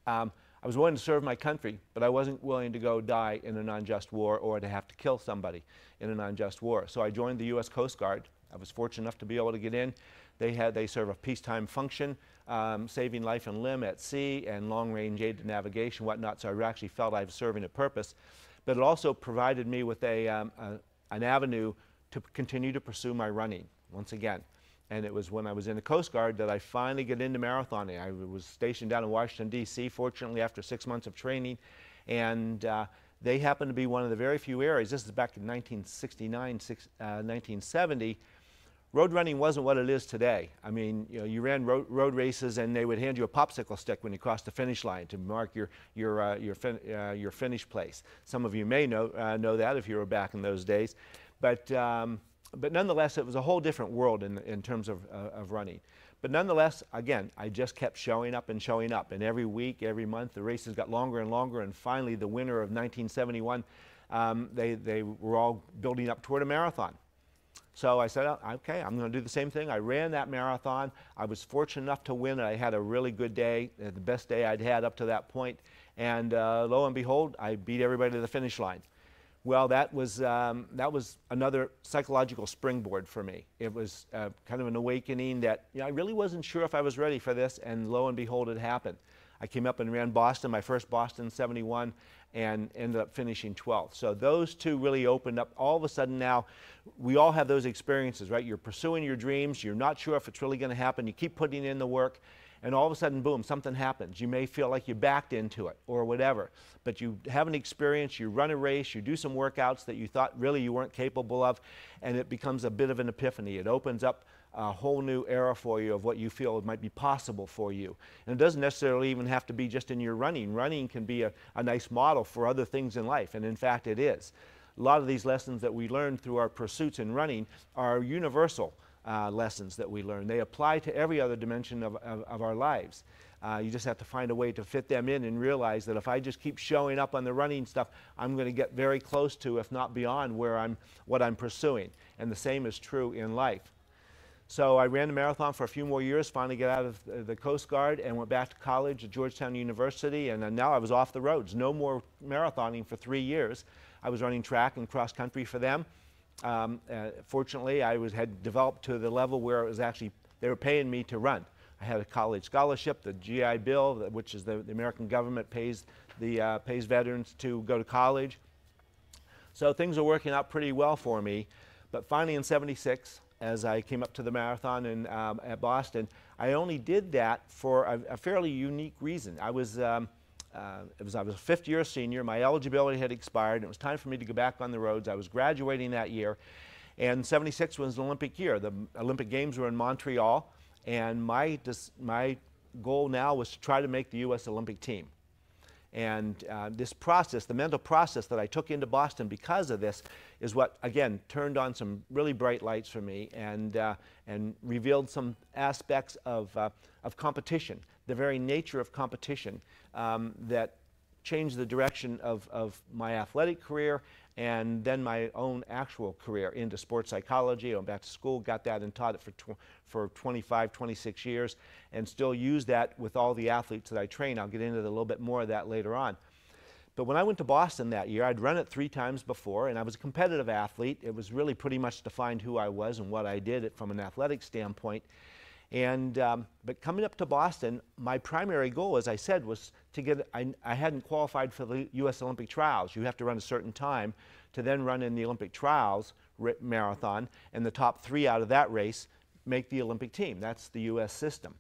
I was willing to serve my country, but I wasn't willing to go die in an unjust war or to have to kill somebody in an unjust war. So I joined the U.S. Coast Guard. I was fortunate enough to be able to get in. They serve a peacetime function, saving life and limb at sea and long-range aid to navigation, whatnot, so I actually felt I was serving a purpose. But it also provided me with an avenue to continue to pursue my running once again. And it was when I was in the Coast Guard that I finally got into marathoning. I was stationed down in Washington, D.C., fortunately after 6 months of training. And they happened to be one of the very few areas, this is back in 1969, 1970, road running wasn't what it is today. I mean, you ran road races and they would hand you a popsicle stick when you crossed the finish line to mark your finish place. Some of you may know that if you were back in those days. But nonetheless, it was a whole different world in terms of running. But nonetheless, again, I just kept showing up. And every week, every month, the races got longer and longer. And finally, the winter of 1971, they were all building up toward a marathon. So I said, okay, I'm going to do the same thing. I ran that marathon. I was fortunate enough to win. I had a really good day, the best day I'd had up to that point. And lo and behold, I beat everybody to the finish line. Well, that was another psychological springboard for me. It was kind of an awakening that I really wasn't sure if I was ready for this, and lo and behold, it happened. I came up and ran Boston, my first Boston 71, and ended up finishing 12th. So those two really opened up. All of a sudden now, we all have those experiences, right? You're pursuing your dreams. You're not sure if it's really going to happen. You keep putting in the work. And all of a sudden, boom, something happens. You may feel like you backed into it or whatever, but you have an experience, you run a race, you do some workouts that you thought really you weren't capable of, and it becomes a bit of an epiphany. It opens up a whole new era for you of what you feel might be possible for you. And it doesn't necessarily even have to be just in your running. Running can be a nice model for other things in life, and in fact it is. A lot of these lessons that we learn through our pursuits in running are universal lessons that we learn. They apply to every other dimension of our lives. You just have to find a way to fit them in and realize that if I just keep showing up on the running stuff, I'm going to get very close to, if not beyond, what I'm pursuing. And the same is true in life. So I ran the marathon for a few more years, finally got out of the Coast Guard and went back to college at Georgetown University, and now I was off the roads. No more marathoning for 3 years. I was running track and cross country for them. Fortunately, I had developed to the level where it was actually, they were paying me to run. I had a college scholarship, the GI Bill, which is the American government pays veterans to go to college. So things are working out pretty well for me. But finally in '76, as I came up to the marathon at Boston, I only did that for a fairly unique reason. I was a fifth-year senior. My eligibility had expired, and it was time for me to go back on the roads. I was graduating that year, and '76 was an Olympic year. The Olympic Games were in Montreal, and my goal now was to try to make the U.S. Olympic team. And this process, the mental process that I took into Boston because of this, is what, again, turned on some really bright lights for me and revealed some aspects of competition, the very nature of competition that changed the direction of my athletic career and then my own actual career into sports psychology. I went back to school, got that and taught it for 25, 26 years, and still use that with all the athletes that I train. I'll get into a little bit more of that later on. But when I went to Boston that year, I'd run it 3 times before, and I was a competitive athlete. It was really pretty much defined who I was and what I did from an athletic standpoint. And but coming up to Boston, my primary goal, as I said, was to get, I hadn't qualified for the U.S. Olympic trials. You have to run a certain time to then run in the Olympic trials marathon, and the top 3 out of that race make the Olympic team. That's the U.S. system.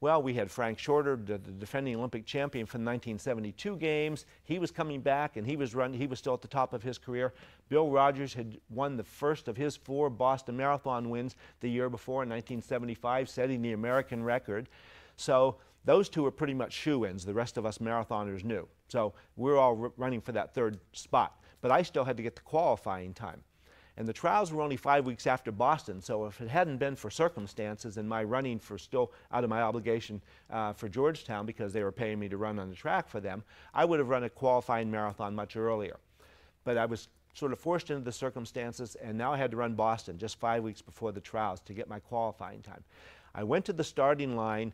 Well, we had Frank Shorter, the defending Olympic champion from the 1972 games. He was coming back, and he was still at the top of his career. Bill Rogers had won the first of his 4 Boston Marathon wins the year before in 1975, setting the American record. So those 2 were pretty much shoo-ins. The rest of us marathoners knew. So we're all running for that 3rd spot. But I still had to get the qualifying time. And the trials were only 5 weeks after Boston, so if it hadn't been for circumstances and my running for still out of my obligation for Georgetown because they were paying me to run on the track for them, I would have run a qualifying marathon much earlier. But I was sort of forced into the circumstances, and now I had to run Boston just 5 weeks before the trials to get my qualifying time. I went to the starting line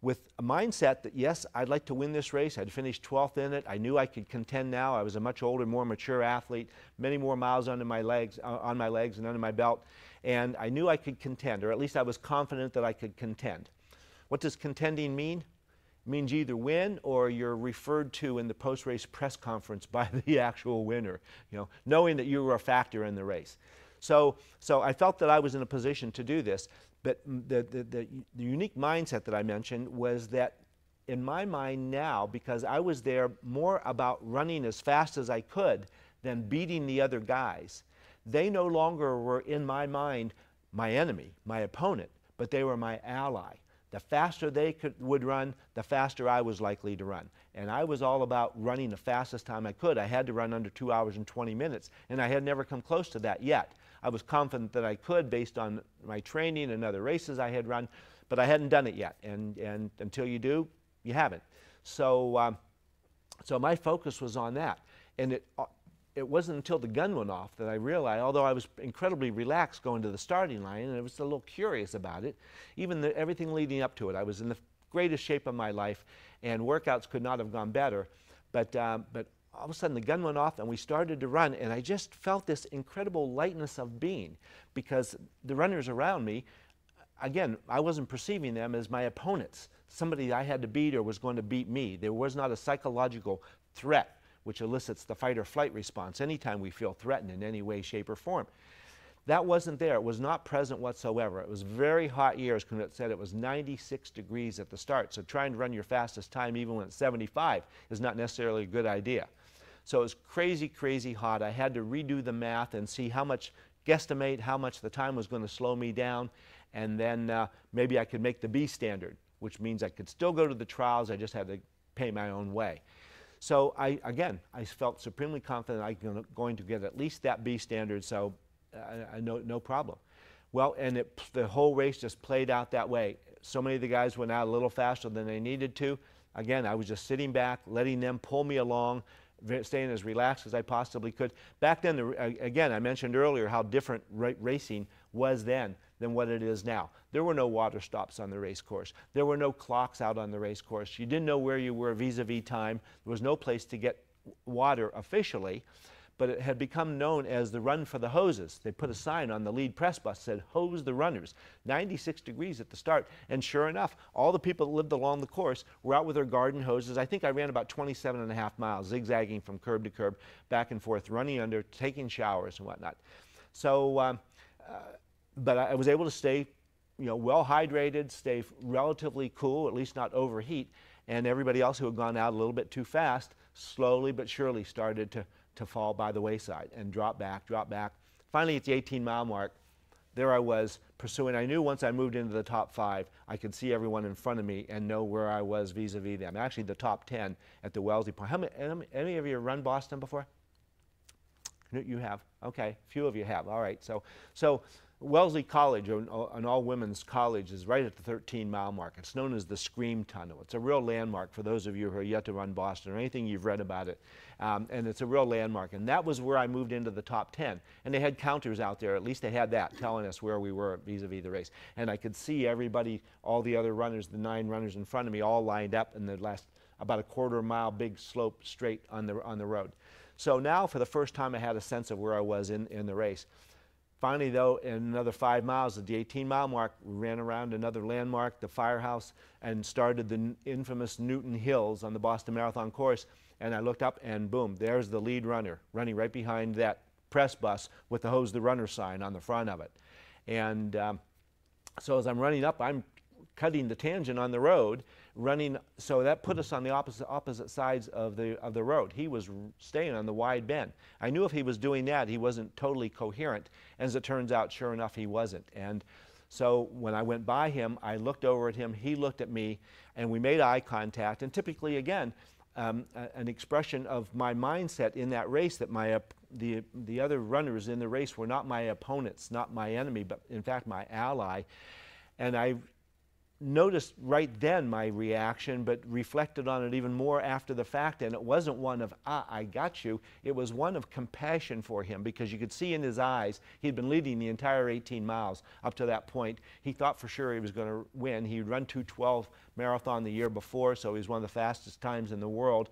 with a mindset that, yes, I'd like to win this race. I'd finished 12th in it. I knew I could contend now. I was a much older, more mature athlete, many more miles under my legs, on my legs and under my belt, and I knew I could contend, or at least I was confident that I could contend. What does contending mean? It means you either win or you're referred to in the post-race press conference by the actual winner, knowing that you were a factor in the race. So I felt that I was in a position to do this. But the unique mindset that I mentioned was that in my mind now, because I was there more about running as fast as I could than beating the other guys, they no longer were in my mind my enemy, my opponent, but they were my ally. The faster they would run, the faster I was likely to run. And I was all about running the fastest time I could. I had to run under 2 hours and 20 minutes, and I had never come close to that yet. I was confident that I could based on my training and other races I had run, but I hadn't done it yet. And until you do, you haven't. So my focus was on that. And it wasn't until the gun went off that I realized, although I was incredibly relaxed going to the starting line, and I was a little curious about it, even everything leading up to it, I was in the greatest shape of my life, and workouts could not have gone better. But all of a sudden the gun went off and we started to run, and I just felt this incredible lightness of being, because the runners around me, again, I wasn't perceiving them as my opponents, somebody I had to beat or was going to beat me. There was not a psychological threat which elicits the fight or flight response anytime we feel threatened in any way, shape, or form. That wasn't there. It was not present whatsoever. It was very hot years. Knut said it was 96 degrees at the start, so trying to run your fastest time even when it's 75 is not necessarily a good idea. So it was crazy, crazy hot. I had to redo the math and see guesstimate how much the time was going to slow me down. and then maybe I could make the B standard, which means I could still go to the trials, I just had to pay my own way. So I felt supremely confident I'm going to get at least that B standard, so no problem. Well, and the whole race just played out that way. So many of the guys went out a little faster than they needed to. Again, I was just sitting back, letting them pull me along, staying as relaxed as I possibly could. Back then, again, I mentioned earlier how different racing was then than what it is now. There were no water stops on the race course. There were no clocks out on the race course. You didn't know where you were vis-a-vis time. There was no place to get water officially, but it had become known as the run for the hoses. They put a sign on the lead press bus that said, hose the runners. 96 degrees at the start, and sure enough, all the people that lived along the course were out with their garden hoses. I think I ran about 27.5 miles, zigzagging from curb to curb, back and forth, running under, taking showers and whatnot. So, but I was able to stay, well hydrated, stay relatively cool, at least not overheat, and everybody else who had gone out a little bit too fast, slowly but surely started to fall by the wayside and drop back. Finally, at the 18-mile mark, there I was pursuing. I knew once I moved into the top 5, I could see everyone in front of me and know where I was vis-a-vis them. Actually, the top 10 at the Wellesley point. Any of you run Boston before? You have? Okay, a few of you have. All right. So Wellesley College, an all-women's college, is right at the 13-mile mark. It's known as the Scream Tunnel. It's a real landmark for those of you who are yet to run Boston or anything you've read about it. And it's a real landmark. And that was where I moved into the top 10. And they had counters out there. At least they had that, telling us where we were vis-a-vis the race. And I could see everybody, all the other runners, the 9 runners in front of me, all lined up in the last about a quarter-mile big slope straight on the road. So now, for the first time, I had a sense of where I was in the race. Finally, though, in another 5 miles at the 18-mile mark, we ran around another landmark, the firehouse, and started the infamous Newton Hills on the Boston Marathon course. And I looked up, and boom, there's the lead runner running right behind that press bus with the Hose the Runner sign on the front of it. And so as I'm running up, I'm cutting the tangent on the road, running, so that put us on the opposite sides of the road. He was staying on the wide bend. I knew if he was doing that, he wasn't totally coherent. As it turns out, sure enough, he wasn't. And so when I went by him, I looked over at him, he looked at me, and we made eye contact. And typically, again, an expression of my mindset in that race, that the other runners in the race were not my opponents, not my enemy, but in fact my ally. And I noticed right then my reaction, but reflected on it even more after the fact, and it wasn't one of, I got you. It was one of compassion for him, because you could see in his eyes, he'd been leading the entire 18 miles up to that point. He thought for sure he was going to win. He'd run 2:12 marathon the year before, so he was one of the fastest times in the world.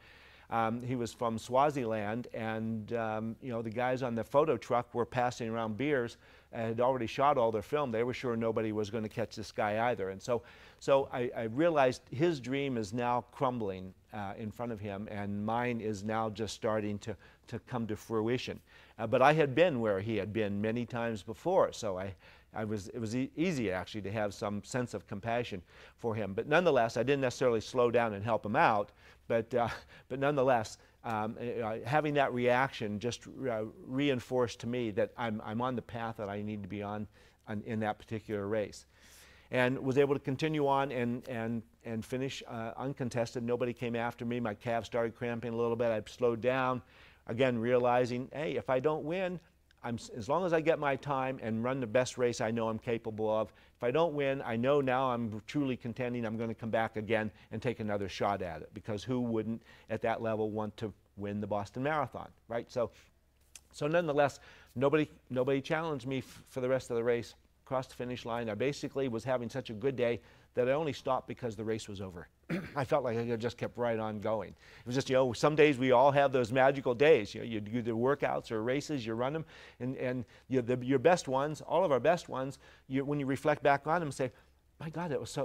He was from Swaziland, and the guys on the photo truck were passing around beers and had already shot all their film. They were sure nobody was going to catch this guy either. And so I realized his dream is now crumbling in front of him, and mine is now just starting to come to fruition. But I had been where he had been many times before, so it was easy actually to have some sense of compassion for him. But nonetheless, I didn't necessarily slow down and help him out, but nonetheless, having that reaction just reinforced to me that I'm on the path that I need to be on in that particular race. And was able to continue on and finish uncontested. Nobody came after me. My calves started cramping a little bit. I slowed down, again realizing, hey, if I don't win, as long as I get my time and run the best race I know I'm capable of, if I don't win, I know now I'm truly contending, I'm going to come back again and take another shot at it, because who wouldn't at that level want to win the Boston Marathon, right? So nonetheless, nobody challenged me for the rest of the race. Across the finish line, I basically was having such a good day that I only stopped because the race was over. I felt like I just kept right on going. It was just, some days we all have those magical days. You do the workouts or races, you run them, and your best ones, all of our best ones, when you reflect back on them, say, my God, it was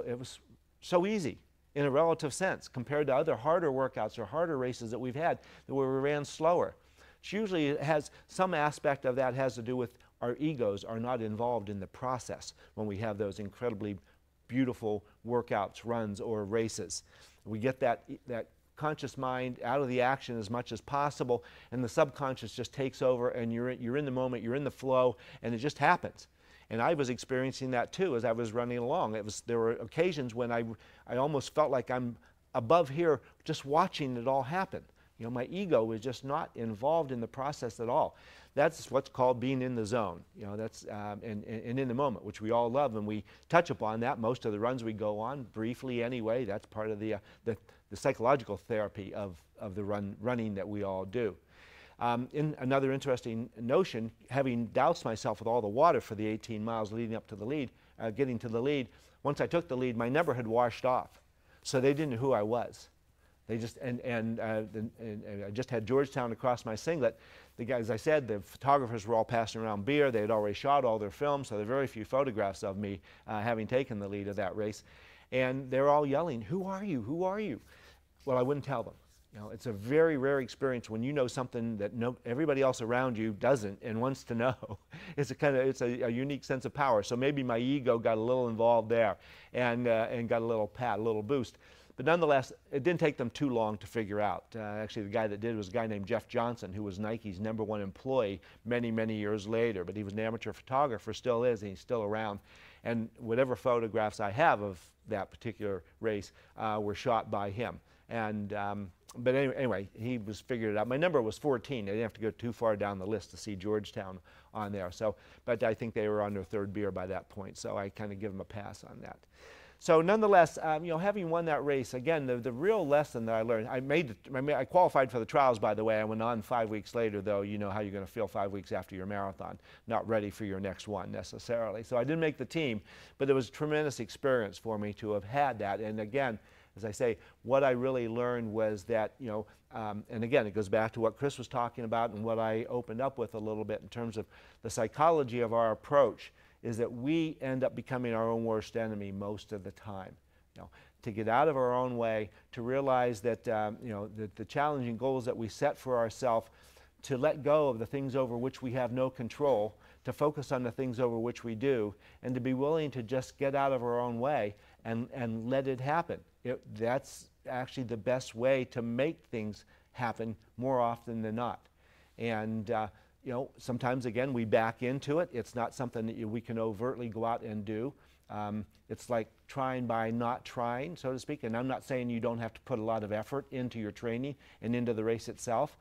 so easy in a relative sense compared to other harder workouts or harder races that we've had where we ran slower. Usually it has some aspect of that has to do with our egos are not involved in the process when we have those incredibly beautiful workouts, runs, or races. We get that conscious mind out of the action as much as possible, and the subconscious just takes over, and you're in the moment, you're in the flow, and it just happens. And I was experiencing that too as I was running along. There were occasions when I almost felt like I'm above here just watching it all happen. You know, my ego was just not involved in the process at all. That's what's called being in the zone. You know, that's and in the moment, which we all love, and we touch upon that most of the runs we go on briefly anyway. That's part of the psychological therapy of the running that we all do. In another interesting notion, having doused myself with all the water for the 18 miles leading up to the lead, getting to the lead, once I took the lead, my number had washed off, so they didn't know who I was. They just and I just had Georgetown across my singlet. The guys, as I said, the photographers were all passing around beer. They had already shot all their films, so there are very few photographs of me having taken the lead of that race. And they're all yelling, "Who are you? Who are you?" Well, I wouldn't tell them. You know, it's a very rare experience when you know something that everybody else around you doesn't and wants to know. It's a unique sense of power. So maybe my ego got a little involved there and got a little pat, a little boost. But nonetheless, it didn't take them too long to figure out. Actually, the guy that did was a guy named Jeff Johnson, who was Nike's #1 employee many, many years later. But he was an amateur photographer, still is, and he's still around. And whatever photographs I have of that particular race were shot by him. And but anyway, he was figured it out. My number was 14. I didn't have to go too far down the list to see Georgetown on there. So, but I think they were on their third beer by that point. So I kind of give them a pass on that. So nonetheless, you know, having won that race, again, the real lesson that I learned, I qualified for the trials, by the way. I went on 5 weeks later, though. You know how you're going to feel 5 weeks after your marathon, not ready for your next one necessarily. So I didn't make the team, but it was a tremendous experience for me to have had that. And again, as I say, what I really learned was that, you know, and again, it goes back to what Chris was talking about and what I opened up with a little bit in terms of the psychology of our approach, is that we end up becoming our own worst enemy most of the time. You know, to get out of our own way, to realize that, you know, the challenging goals that we set for ourselves, to let go of the things over which we have no control, to focus on the things over which we do, and to be willing to just get out of our own way and let it happen. That's actually the best way to make things happen more often than not. And you know, sometimes again we back into it. It's not something that we can overtly go out and do. It's like trying by not trying, so to speak. And I'm not saying you don't have to put a lot of effort into your training and into the race itself.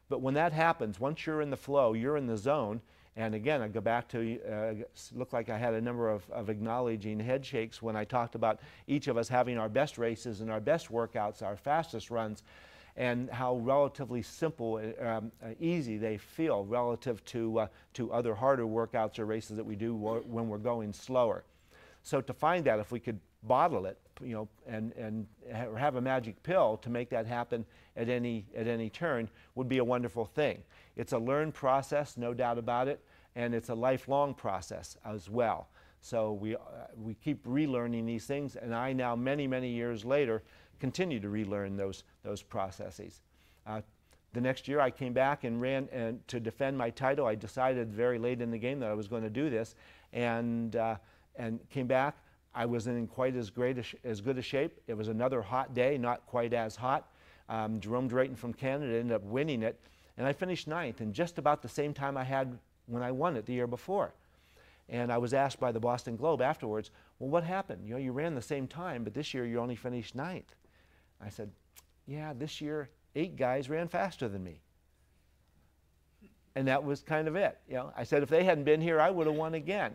But when that happens, once you're in the flow, you're in the zone. And again, I go back to, looked like I had a number of acknowledging head shakes when I talked about each of us having our best races and our best workouts, our fastest runs, and how relatively simple, easy they feel relative to other harder workouts or races that we do when we're going slower. So to find that, if we could bottle it, you know, and have a magic pill to make that happen at any turn, would be a wonderful thing. It's a learned process, no doubt about it, and it's a lifelong process as well. So we keep relearning these things, and I now, many, many years later, continue to relearn those processes. The next year I came back and ran to defend my title. I decided very late in the game that I was going to do this, and came back. I wasn't in quite as good a shape. It was another hot day, not quite as hot. Jerome Drayton from Canada ended up winning it, and I finished 9th, and just about the same time I had when I won it the year before. And I was asked by the Boston Globe afterwards, well, what happened? You know, you ran the same time, but this year you only finished 9th. I said, yeah, this year 8 guys ran faster than me. And that was kind of it. You know, I said, if they hadn't been here, I would have won again.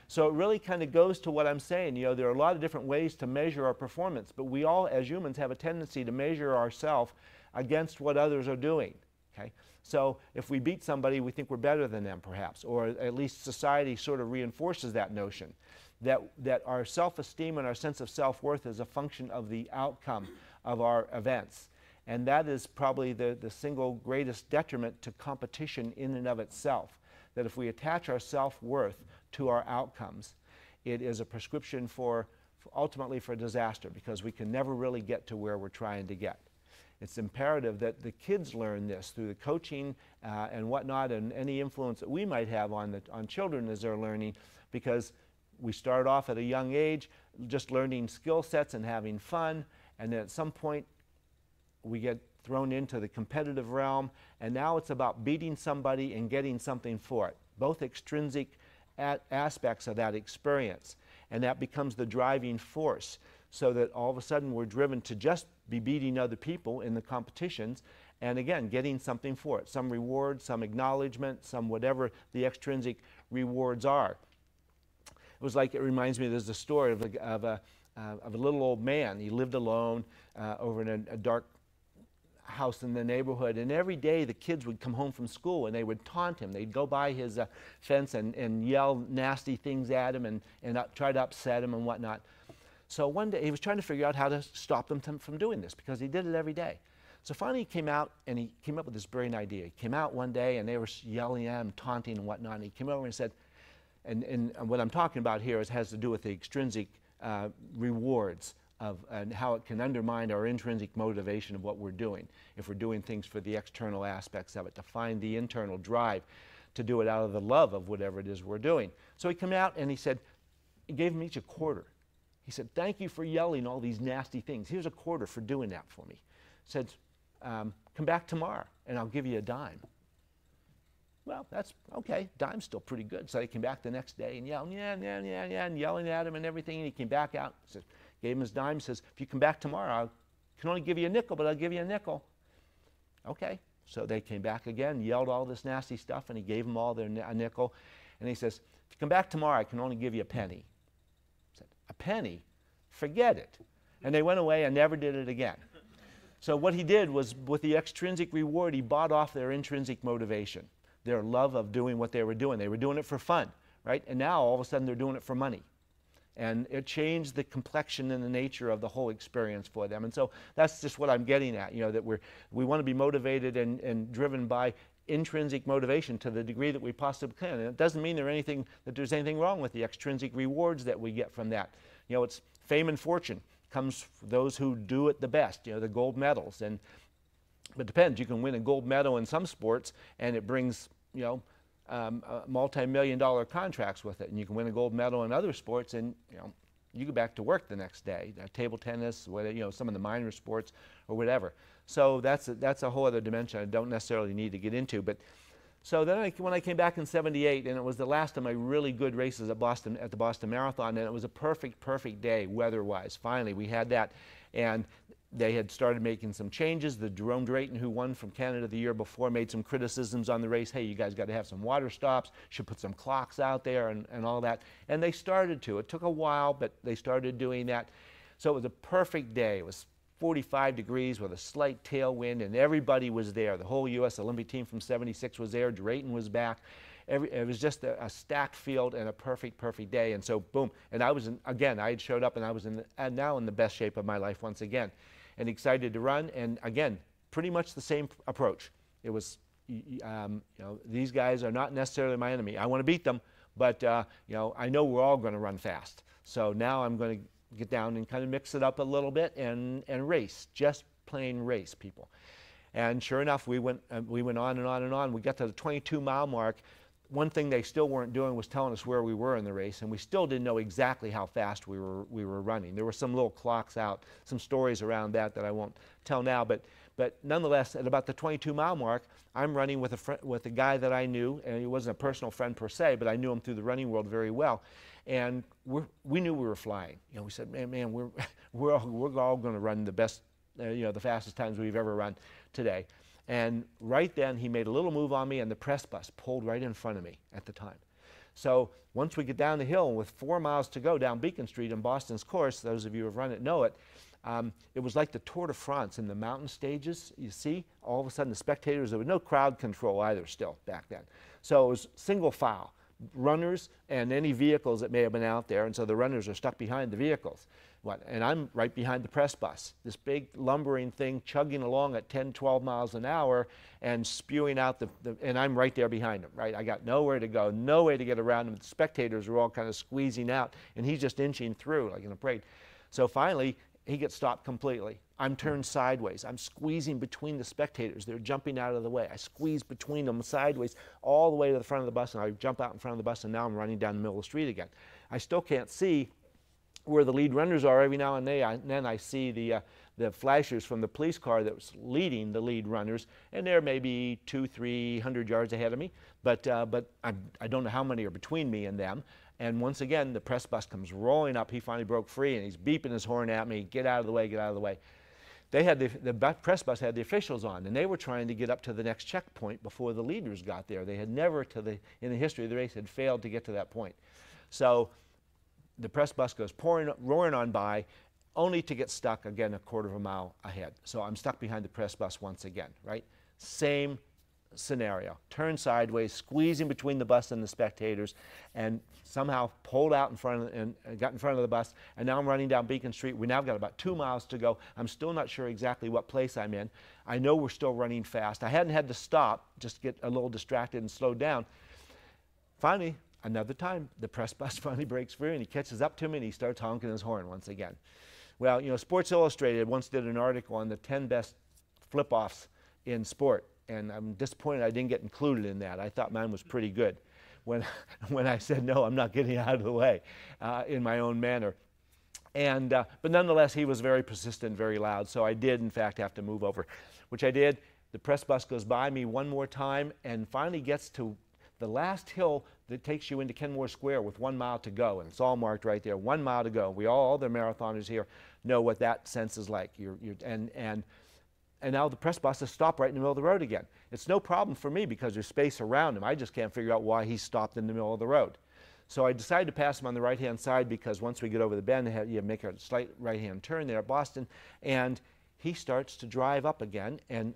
So it really kind of goes to what I'm saying. You know, there are a lot of different ways to measure our performance, but we all, as humans, have a tendency to measure ourselves against what others are doing. Okay? So if we beat somebody, we think we're better than them, perhaps, or at least society sort of reinforces that notion that our self-esteem and our sense of self-worth is a function of the outcome of our events. And that is probably the single greatest detriment to competition in and of itself, that if we attach our self-worth to our outcomes, it is a prescription ultimately for disaster, because we can never really get to where we're trying to get. It's imperative that the kids learn this through the coaching and whatnot, and any influence that we might have on children as they're learning, because we start off at a young age just learning skill sets and having fun, and then at some point we get thrown into the competitive realm, and now it's about beating somebody and getting something for it, both extrinsic aspects of that experience. And that becomes the driving force, so that all of a sudden we're driven to just be beating other people in the competitions, and again, getting something for it, some reward, some acknowledgement, some whatever the extrinsic rewards are. It was like, it reminds me, there's a story of a little old man. He lived alone over in a dark house in the neighborhood, and every day the kids would come home from school and they would taunt him. They'd go by his fence and yell nasty things at him and try to upset him and whatnot. So one day he was trying to figure out how to stop them from doing this, because he did it every day. So finally he came out and he came up with this brilliant idea. He came out one day and they were yelling at him, taunting and whatnot, and he came over and said, and what I'm talking about here has to do with the extrinsic rewards and how it can undermine our intrinsic motivation of what we're doing if we're doing things for the external aspects of it, to find the internal drive to do it out of the love of whatever it is we're doing. So he came out and he said, he gave them each a quarter. He said, thank you for yelling all these nasty things. Here's a quarter for doing that for me. He said, come back tomorrow and I'll give you a dime. Well, that's okay. Dime's still pretty good. So he came back the next day and yelling, yeah, and yelling at him and everything. And he came back out, said, gave him his dime, says, if you come back tomorrow, I can only give you a nickel, but I'll give you a nickel. Okay. So they came back again, yelled all this nasty stuff, and he gave them all a nickel. And he says, if you come back tomorrow, I can only give you a penny. I said, a penny? Forget it. And they went away and never did it again. So what he did was, with the extrinsic reward, he bought off their intrinsic motivation, their love of doing what they were doing. They were doing it for fun, right? And now all of a sudden they're doing it for money. And it changed the complexion and the nature of the whole experience for them. And so that's just what I'm getting at, that we want to be motivated and driven by intrinsic motivation to the degree that we possibly can. And it doesn't mean there's anything wrong with the extrinsic rewards that we get from that. It's fame and fortune comes for those who do it the best, the gold medals. But it depends. You can win a gold medal in some sports and it brings, multi-million-dollar contracts with it, and you can win a gold medal in other sports, and you go back to work the next day. Table tennis, some of the minor sports, or whatever. So that's a whole other dimension I don't necessarily need to get into. But so then when I came back in '78, and it was the last of my really good races at the Boston Marathon, and it was a perfect day weather-wise. Finally, we had that, and they had started making some changes. The Jerome Drayton, who won from Canada the year before, made some criticisms on the race. Hey, you guys got to have some water stops, should put some clocks out there and all that. And they started to. It took a while, but they started doing that. So it was a perfect day. It was 45 degrees with a slight tailwind, and everybody was there. The whole U.S. Olympic team from '76 was there. Drayton was back. It was just a stacked field and a perfect day. And so, boom. And I had showed up, and I was now in the best shape of my life once again, and excited to run. And again, pretty much the same approach. It was, these guys are not necessarily my enemy. I want to beat them, but I know we're all going to run fast. So now I'm going to get down and kind of mix it up a little bit and race, just plain race, people. And sure enough, we went on and on and on. We got to the 22-mile mark. One thing they still weren't doing was telling us where we were in the race, and we still didn't know exactly how fast we were running. There were some little clocks out, some stories around that I won't tell now, but nonetheless, at about the 22-mile mark, I'm running with a guy that I knew, and he wasn't a personal friend per se, but I knew him through the running world very well, and we knew we were flying. We said, man, we're all going to run the best, the fastest times we've ever run today. And right then, he made a little move on me, and the press bus pulled right in front of me at the time. So once we get down the hill, with 4 miles to go down Beacon Street in Boston's course, those of you who have run it know it, it was like the Tour de France in the mountain stages. You see, all of a sudden the spectators, there was no crowd control either still back then. So it was single file, runners and any vehicles that may have been out there, and so the runners are stuck behind the vehicles. And I'm right behind the press bus, this big lumbering thing chugging along at 10, 12 miles an hour and spewing out and I'm right there behind him, right? I got nowhere to go, no way to get around him. The spectators are all kind of squeezing out, and he's just inching through like in a parade. So finally, he gets stopped completely. I'm turned sideways. I'm squeezing between the spectators. They're jumping out of the way. I squeeze between them sideways all the way to the front of the bus, and I jump out in front of the bus, and now I'm running down the middle of the street again. I still can't see where the lead runners are. Every now and then I see the the flashers from the police car that was leading the lead runners, and they're maybe 200-300 yards ahead of me, but I don't know how many are between me and them. And once again, the press bus comes rolling up. He finally broke free, and he's beeping his horn at me, get out of the way, get out of the way. They had the press bus had the officials on, and they were trying to get up to the next checkpoint before the leaders got there. They had never, in the history of the race, had failed to get to that point. So the press bus goes roaring on by, only to get stuck again a quarter of a mile ahead. So I'm stuck behind the press bus once again, right? Same scenario. Turn sideways, squeezing between the bus and the spectators, and somehow pulled out in front of, and got in front of the bus, and now I'm running down Beacon Street. We now got about 2 miles to go. I'm still not sure exactly what place I'm in. I know we're still running fast. I hadn't had to stop, just get a little distracted and slow down. Finally, another time, the press bus finally breaks free, and he catches up to me, and he starts honking his horn once again. Well, you know, Sports Illustrated once did an article on the 10 best flip-offs in sport, and I'm disappointed I didn't get included in that. I thought mine was pretty good when I said, no, I'm not getting out of the way in my own manner. And, but nonetheless, he was very persistent, very loud, so I did, in fact, have to move over, which I did. The press bus goes by me one more time and finally gets to the last hill that takes you into Kenmore Square with 1 mile to go, and it's all marked right there, 1 mile to go. We all the marathoners here know what that sense is like. And now the press bus has stopped right in the middle of the road again. It's no problem for me because there's space around him. I just can't figure out why he stopped in the middle of the road. So I decided to pass him on the right-hand side because once we get over the bend, you make a slight right-hand turn there at Boston, and he starts to drive up again, and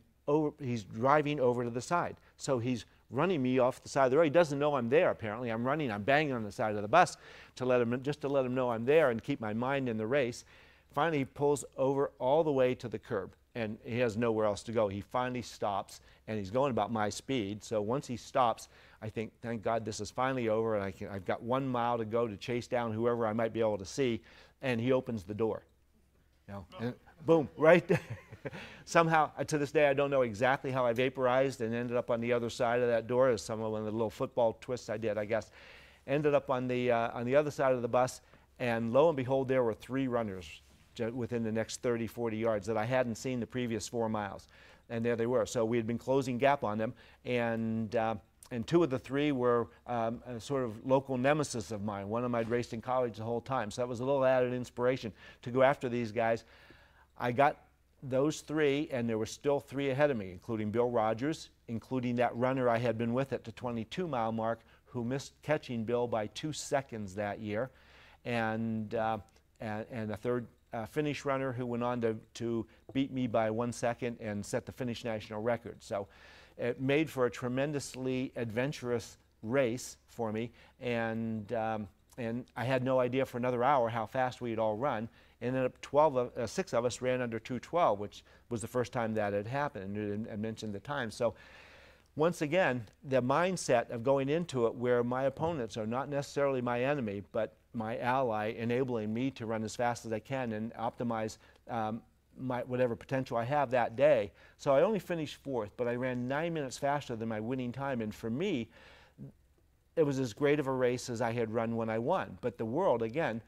he's driving over to the side. So he's running me off the side of the road. He doesn't know I'm there, apparently. I'm banging on the side of the bus just to let him know I'm there and keep my mind in the race. Finally, he pulls over all the way to the curb, and he has nowhere else to go. He finally stops, and he's going about my speed. So once he stops, I think, thank God this is finally over, and I've got 1 mile to go to chase down whoever I might be able to see, and he opens the door. You know, and boom, right there. Somehow, to this day, I don't know exactly how I vaporized and ended up on the other side of that door, as some of one of the little football twists I did, I guess. Ended up on the other side of the bus, and lo and behold, there were 3 runners within the next 30, 40 yards that I hadn't seen the previous 4 miles. And there they were. So we had been closing gap on them, and 2 of the 3 were a sort of local nemesis of mine. One of them I'd raced in college the whole time, so that was a little added inspiration to go after these guys. I got those 3, and there were still 3 ahead of me, including Bill Rogers, including that runner I had been with at the 22-mile mark who missed catching Bill by 2 seconds that year, and a third finish runner who went on to beat me by 1 second and set the Finnish national record. So it made for a tremendously adventurous race for me, and I had no idea for another hour how fast we'd all run. And then 6 of us ran under 2:12, which was the first time that had happened, and I mentioned the time. So once again, the mindset of going into it where my opponents are not necessarily my enemy, but my ally, enabling me to run as fast as I can and optimize whatever potential I have that day. So I only finished 4th, but I ran 9 minutes faster than my winning time, and for me, it was as great of a race as I had run when I won. But the world, again,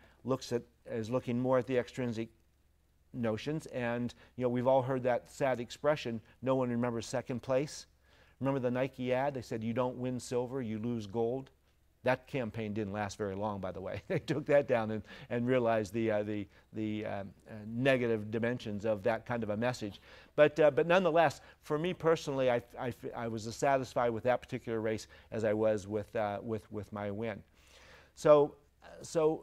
is looking more at the extrinsic notions, and you know, we've all heard that sad expression, no one remembers second place. Remember the Nike ad? They said, you don't win silver, you lose gold. That campaign didn't last very long, by the way. They took that down and realized the negative dimensions of that kind of a message. But nonetheless, for me personally, I was as satisfied with that particular race as I was with my win. So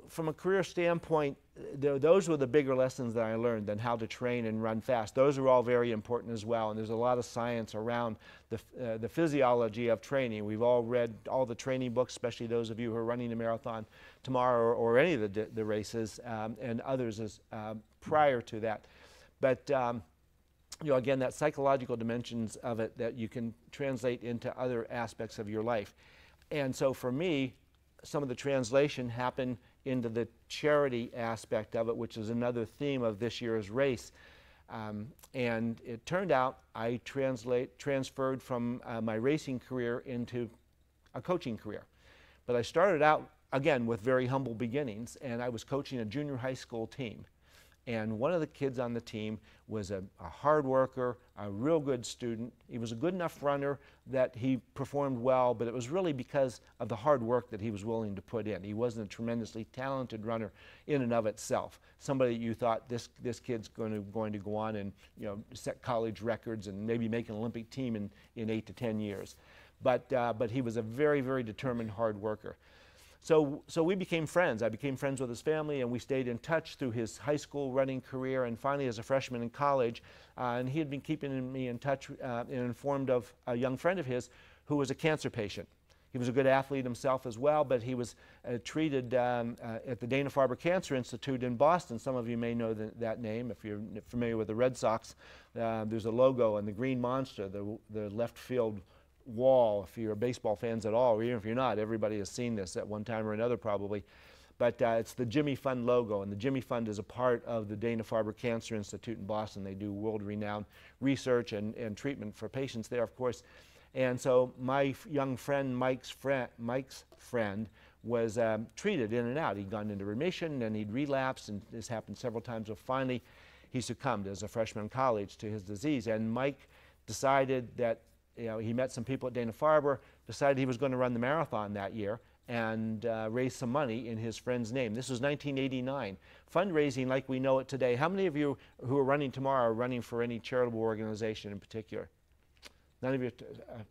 from a career standpoint, those were the bigger lessons that I learned than how to train and run fast. Those are all very important as well, and there's a lot of science around the physiology of training. We've all read all the training books, especially those of you who are running a marathon tomorrow or any of the races, and others prior to that. But you know, again, that psychological dimensions of it that you can translate into other aspects of your life. And so for me, some of the translation happened into the charity aspect of it, which is another theme of this year's race. And it turned out I transferred from my racing career into a coaching career. But I started out, again, with very humble beginnings, and I was coaching a junior high school team. And one of the kids on the team was a hard worker, a real good student. He was a good enough runner that he performed well, but it was really because of the hard work that he was willing to put in. He wasn't a tremendously talented runner in and of itself. Somebody you thought this kid's going to go on and set college records and maybe make an Olympic team in 8 to 10 years. But he was a very, very determined hard worker. So we became friends. I became friends with his family, and we stayed in touch through his high school running career and finally as a freshman in college. And he had been keeping me in touch and informed of a young friend of his who was a cancer patient. He was a good athlete himself as well, but he was treated at the Dana-Farber Cancer Institute in Boston. Some of you may know that name if you're familiar with the Red Sox. There's a logo and the green monster, the left field wall. If you're baseball fans at all, or even if you're not, everybody has seen this at one time or another probably. But it's the Jimmy Fund logo, and the Jimmy Fund is a part of the Dana-Farber Cancer Institute in Boston. They do world-renowned research and treatment for patients there, of course. And so my young friend, Mike's friend, was treated in and out. He'd gone into remission, and he'd relapsed, and this happened several times. So finally, he succumbed as a freshman in college to his disease. And Mike decided that he met some people at Dana-Farber, decided he was going to run the marathon that year and raise some money in his friend's name. This was 1989. Fundraising like we know it today. How many of you who are running tomorrow are running for any charitable organization in particular? None of you?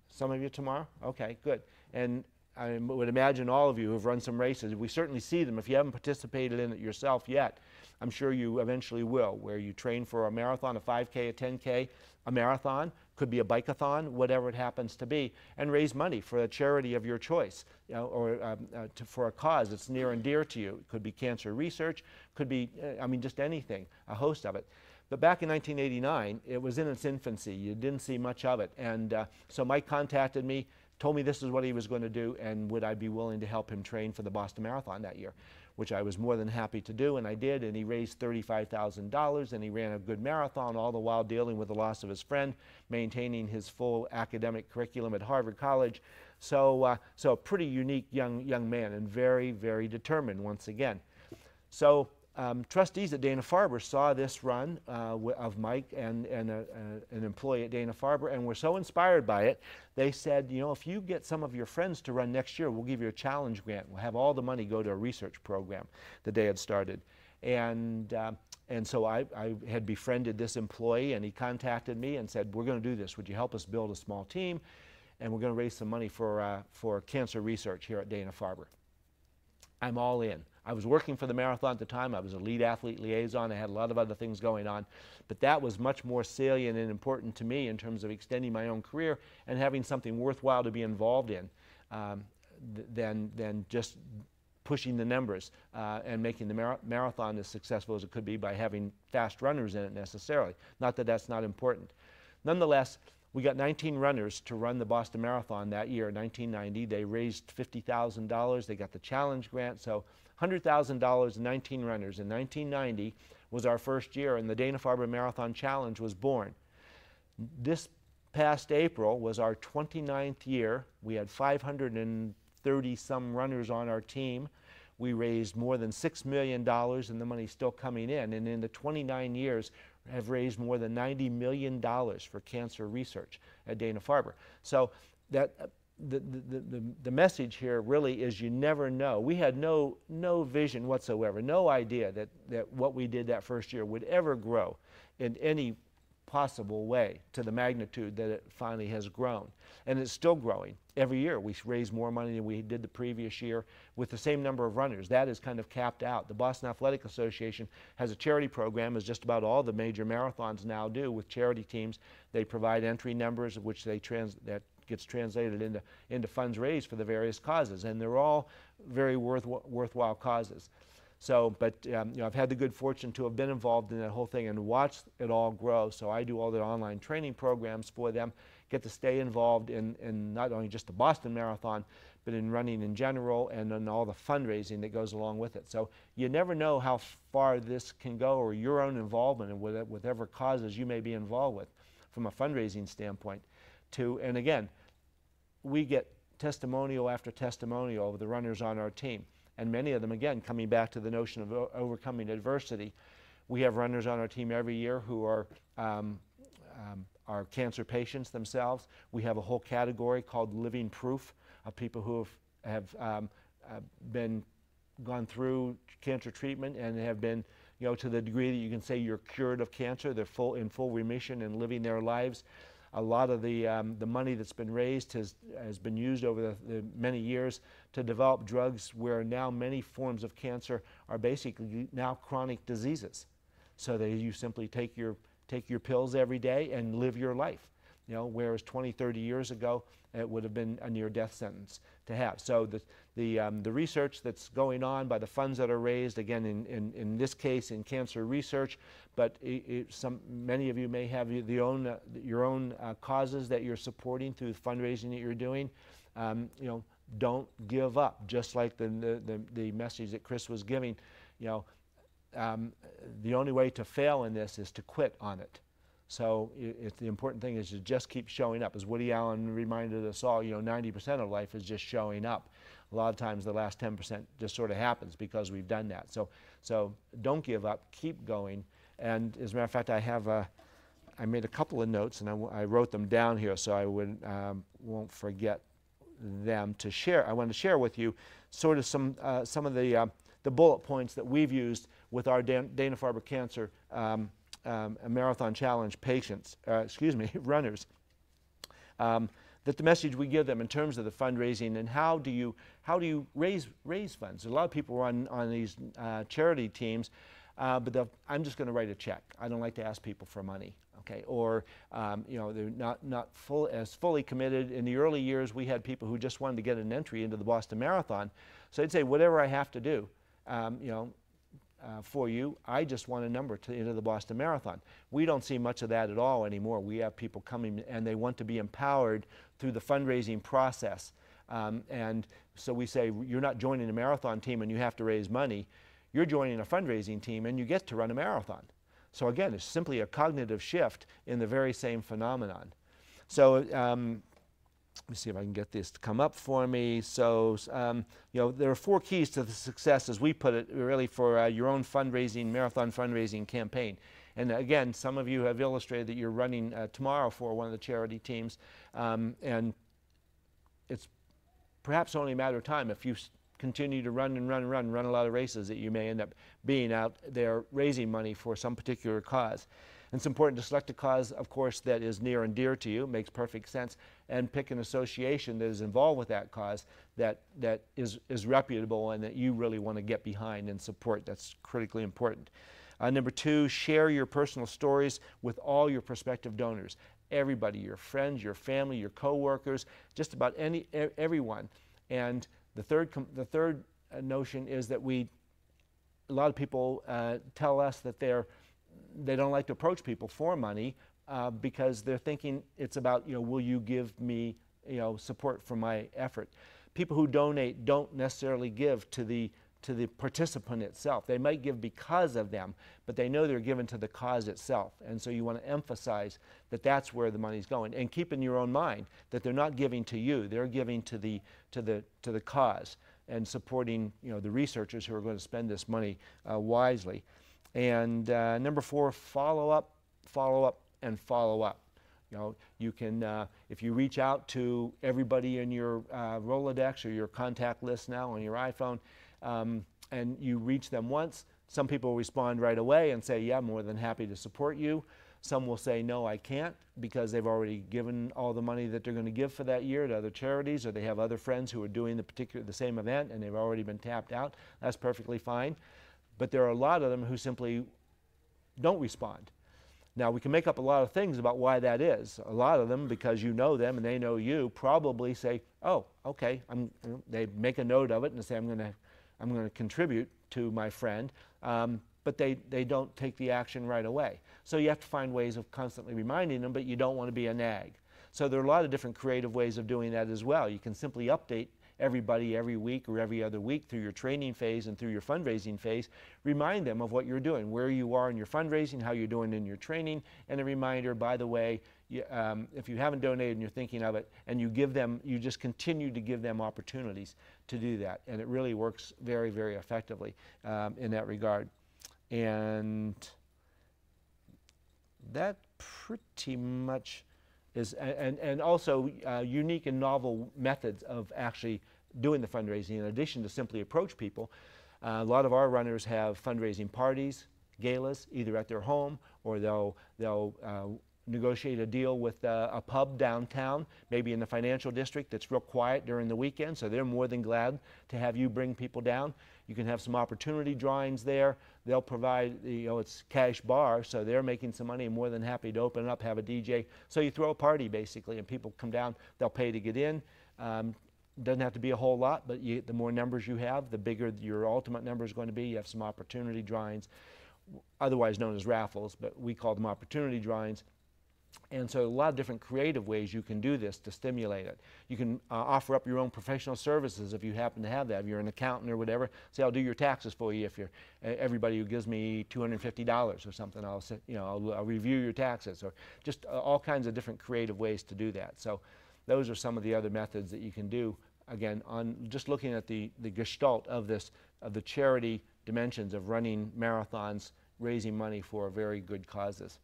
Some of you tomorrow? Okay, good. And I would imagine all of you who've run some races. We certainly see them. If you haven't participated in it yourself yet, I'm sure you eventually will, where you train for a marathon, a 5K, a 10K, a marathon, could be a bike-a-thon, whatever it happens to be, and raise money for a charity of your choice, or for a cause that's near and dear to you. It could be cancer research, could be, just anything, a host of it. But back in 1989, it was in its infancy. You didn't see much of it. And so Mike contacted me, told me this is what he was going to do, and would I be willing to help him train for the Boston Marathon that year, which I was more than happy to do, and I did. And he raised $35,000, and he ran a good marathon, all the while dealing with the loss of his friend, maintaining his full academic curriculum at Harvard College. So a pretty unique young man, and very, very determined once again. So trustees at Dana-Farber saw this run of Mike and an employee at Dana-Farber, and were so inspired by it, they said, if you get some of your friends to run next year, we'll give you a challenge grant. We'll have all the money go to a research program that they had started. And so I had befriended this employee, and he contacted me and said, we're going to do this. Would you help us build a small team? And we're going to raise some money for cancer research here at Dana-Farber. I'm all in. I was working for the marathon at the time. I was a lead athlete liaison. I had a lot of other things going on. But that was much more salient and important to me in terms of extending my own career and having something worthwhile to be involved in than just pushing the numbers and making the marathon as successful as it could be by having fast runners in it necessarily. Not that that's not important. Nonetheless, we got 19 runners to run the Boston Marathon that year, 1990. They raised $50,000. They got the challenge grant. So $100,000 and 19 runners. In 1990 was our first year, and the Dana-Farber Marathon Challenge was born. This past April was our 29th year. We had 530-some runners on our team. We raised more than $6 million, and the money's still coming in. And in the 29 years, have raised more than $90 million for cancer research at Dana-Farber. So that the message here really is you never know. We had no vision whatsoever, no idea that what we did that first year would ever grow in any possible way to the magnitude that it finally has grown. And it's still growing. Every year we raise more money than we did the previous year with the same number of runners. That is kind of capped out. The Boston Athletic Association has a charity program, as just about all the major marathons now do, with charity teams. They provide entry numbers, of which that gets translated into funds raised for the various causes, and they're all very worthwhile causes. So, but I've had the good fortune to have been involved in that whole thing and watched it all grow. So I do all the online training programs for them, get to stay involved in not only just the Boston Marathon, but in running in general and in all the fundraising that goes along with it. So you never know how far this can go, or your own involvement in whatever causes you may be involved with from a fundraising standpoint. And again, we get testimonial after testimonial of the runners on our team. And many of them, again, coming back to the notion of overcoming adversity, We have runners on our team every year who are cancer patients themselves. We have a whole category called living proof of people who have gone through cancer treatment and have been, to the degree that you can say you're cured of cancer. They're in full remission and living their lives. A lot of the money that's been raised has been used over the many years to develop drugs where now many forms of cancer are basically now chronic diseases. So that you simply take your pills every day and live your life. Whereas 20, 30 years ago, it would have been a near-death sentence to have. So the research that's going on by the funds that are raised, again, in this case, in cancer research, but many of you may have your own causes that you're supporting through the fundraising that you're doing. Don't give up. Just like the message that Chris was giving, the only way to fail in this is to quit on it. So the important thing is to just keep showing up. As Woody Allen reminded us all, 90% of life is just showing up. A lot of times the last 10% just sort of happens because we've done that. So don't give up, keep going. And as a matter of fact, I made a couple of notes and I wrote them down here so I won't forget them to share. I want to share with you sort of some of the bullet points that we've used with our Dana-Farber Cancer a Marathon Challenge patients, runners, that the message we give them in terms of the fundraising and how do you raise funds. A lot of people run on these charity teams, but I'm just going to write a check. I don't like to ask people for money, okay? Or they're not fully committed. In the early years, we had people who just wanted to get an entry into the Boston Marathon, so I'd say whatever I have to do, for you, I just want a number into the Boston Marathon. We don't see much of that at all anymore. We have people coming and they want to be empowered through the fundraising process. And so we say, you're not joining a marathon team and you have to raise money. You're joining a fundraising team and you get to run a marathon. So again, it's simply a cognitive shift in the very same phenomenon. So let me see if I can get this to come up for me. So, there are 4 keys to the success, as we put it, really for your own fundraising, marathon fundraising campaign. And again, some of you have illustrated that you're running tomorrow for one of the charity teams. And it's perhaps only a matter of time if you continue to run a lot of races that you may end up being out there raising money for some particular cause. And it's important to select a cause, of course, that is near and dear to you, makes perfect sense, and pick an association that is involved with that cause that is reputable and that you really want to get behind and support. That's critically important. Number 2, share your personal stories with all your prospective donors. Everybody, your friends, your family, your coworkers, just about everyone. And the third notion is that a lot of people tell us that they don't like to approach people for money because they're thinking it's about, will you give me, support for my effort. People who donate don't necessarily give to the participant itself. They might give because of them, but they know they're given to the cause itself. And so you want to emphasize that that's where the money's going. And keep in your own mind that they're not giving to you, they're giving to the cause and supporting, the researchers who are going to spend this money wisely. And number 4, follow up, and follow up. You can, if you reach out to everybody in your Rolodex or your contact list now on your iPhone, and you reach them once, some people respond right away and say, yeah, I'm more than happy to support you. Some will say, no, I can't, because they've already given all the money that they're going to give for that year to other charities, or they have other friends who are doing the same event and they've already been tapped out. That's perfectly fine. But there are a lot of them who simply don't respond. Now, we can make up a lot of things about why that is. A lot of them, because you know them and they know you, probably say, oh, okay, they make a note of it and say, I'm going to contribute to my friend, but they don't take the action right away. So you have to find ways of constantly reminding them, but you don't want to be a nag. So there are a lot of different creative ways of doing that as well. You can simply update everybody every week or every other week through your training phase and through your fundraising phase. Remind them of what you're doing, where you are in your fundraising, how you're doing in your training, and a reminder, by the way, if you haven't donated and you're thinking of it, and you just continue to give them opportunities to do that. And it really works very, very effectively in that regard. And that pretty much is, and also unique and novel methods of actually doing the fundraising in addition to simply approach people. A lot of our runners have fundraising parties, galas, either at their home or they'll negotiate a deal with a pub downtown, maybe in the financial district that's real quiet during the weekend, so they're more than glad to have you bring people down. You can have some opportunity drawings there. They'll provide, it's cash bar, so they're making some money and more than happy to open it up, have a DJ. So you throw a party basically and people come down, they'll pay to get in. Doesn't have to be a whole lot, but the more numbers you have, the bigger your ultimate number is going to be. You have some opportunity drawings, otherwise known as raffles, but we call them opportunity drawings. And so a lot of different creative ways you can do this to stimulate it. You can offer up your own professional services if you happen to have that. If you're an accountant or whatever, say I'll do your taxes for you. If you're everybody who gives me $250 or something, I'll review your taxes, or just all kinds of different creative ways to do that. So those are some of the other methods that you can do. Again, on just looking at the gestalt of this, of the charity dimensions of running marathons, raising money for very good causes.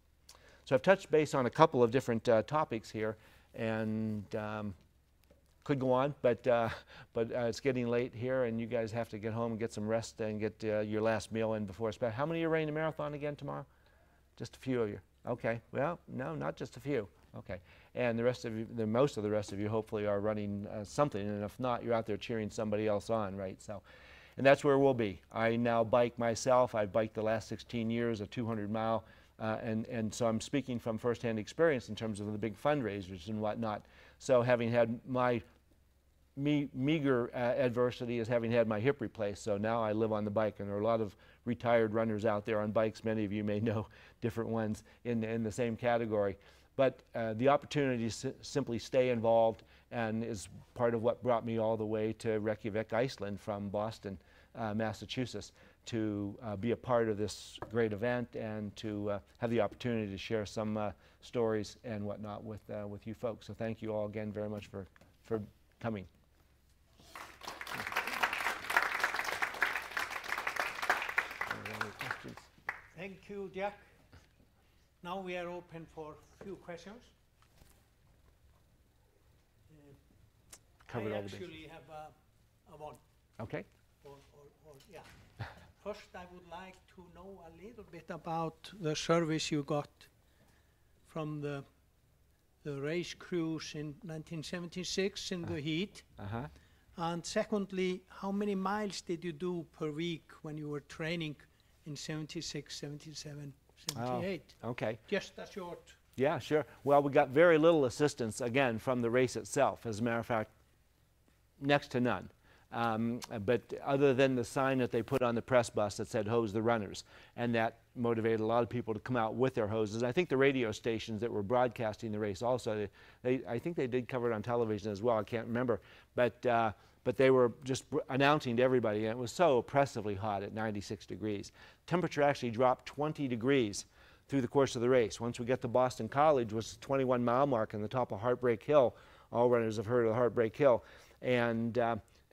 So I've touched base on a couple of different topics here, and could go on, but it's getting late here, and you guys have to get home and get some rest and get your last meal in before it's. How many are running the marathon again tomorrow? Just a few of you. Okay. Well, no, not just a few. Okay. And the rest of you, most of the rest of you, hopefully are running something, and if not, you're out there cheering somebody else on, right? So, and that's where we'll be. I now bike myself. I've biked the last 16 years, a 200-mile. And so I'm speaking from firsthand experience in terms of the big fundraisers and whatnot. So having had my meager adversity is having had my hip replaced, so now I live on the bike, and there are a lot of retired runners out there on bikes. Many of you may know different ones in the same category. But the opportunity to simply stay involved and is part of what brought me all the way to Reykjavik, Iceland from Boston, Massachusetts, to be a part of this great event and to have the opportunity to share some stories and whatnot with you folks. So thank you all again very much for coming. Thank you, Jack. Now we are open for a few questions. I actually have a one. Okay. Yeah. First, I would like to know a little bit about the service you got from the race crews in 1976 in the heat. And secondly, how many miles did you do per week when you were training in 76, 77, 78? Oh, okay. Just a short. Yeah, sure. Well, we got very little assistance, again, from the race itself. As a matter of fact, next to none. But other than the sign that they put on the press bus that said hose the runners, and that motivated a lot of people to come out with their hoses. I think the radio stations that were broadcasting the race also, I think they did cover it on television as well, I can't remember, but they were just announcing to everybody, and it was so oppressively hot at 96 degrees. Temperature actually dropped 20 degrees through the course of the race. Once we get to Boston College, was the 21-mile mark on the top of Heartbreak Hill. All runners have heard of the Heartbreak Hill. And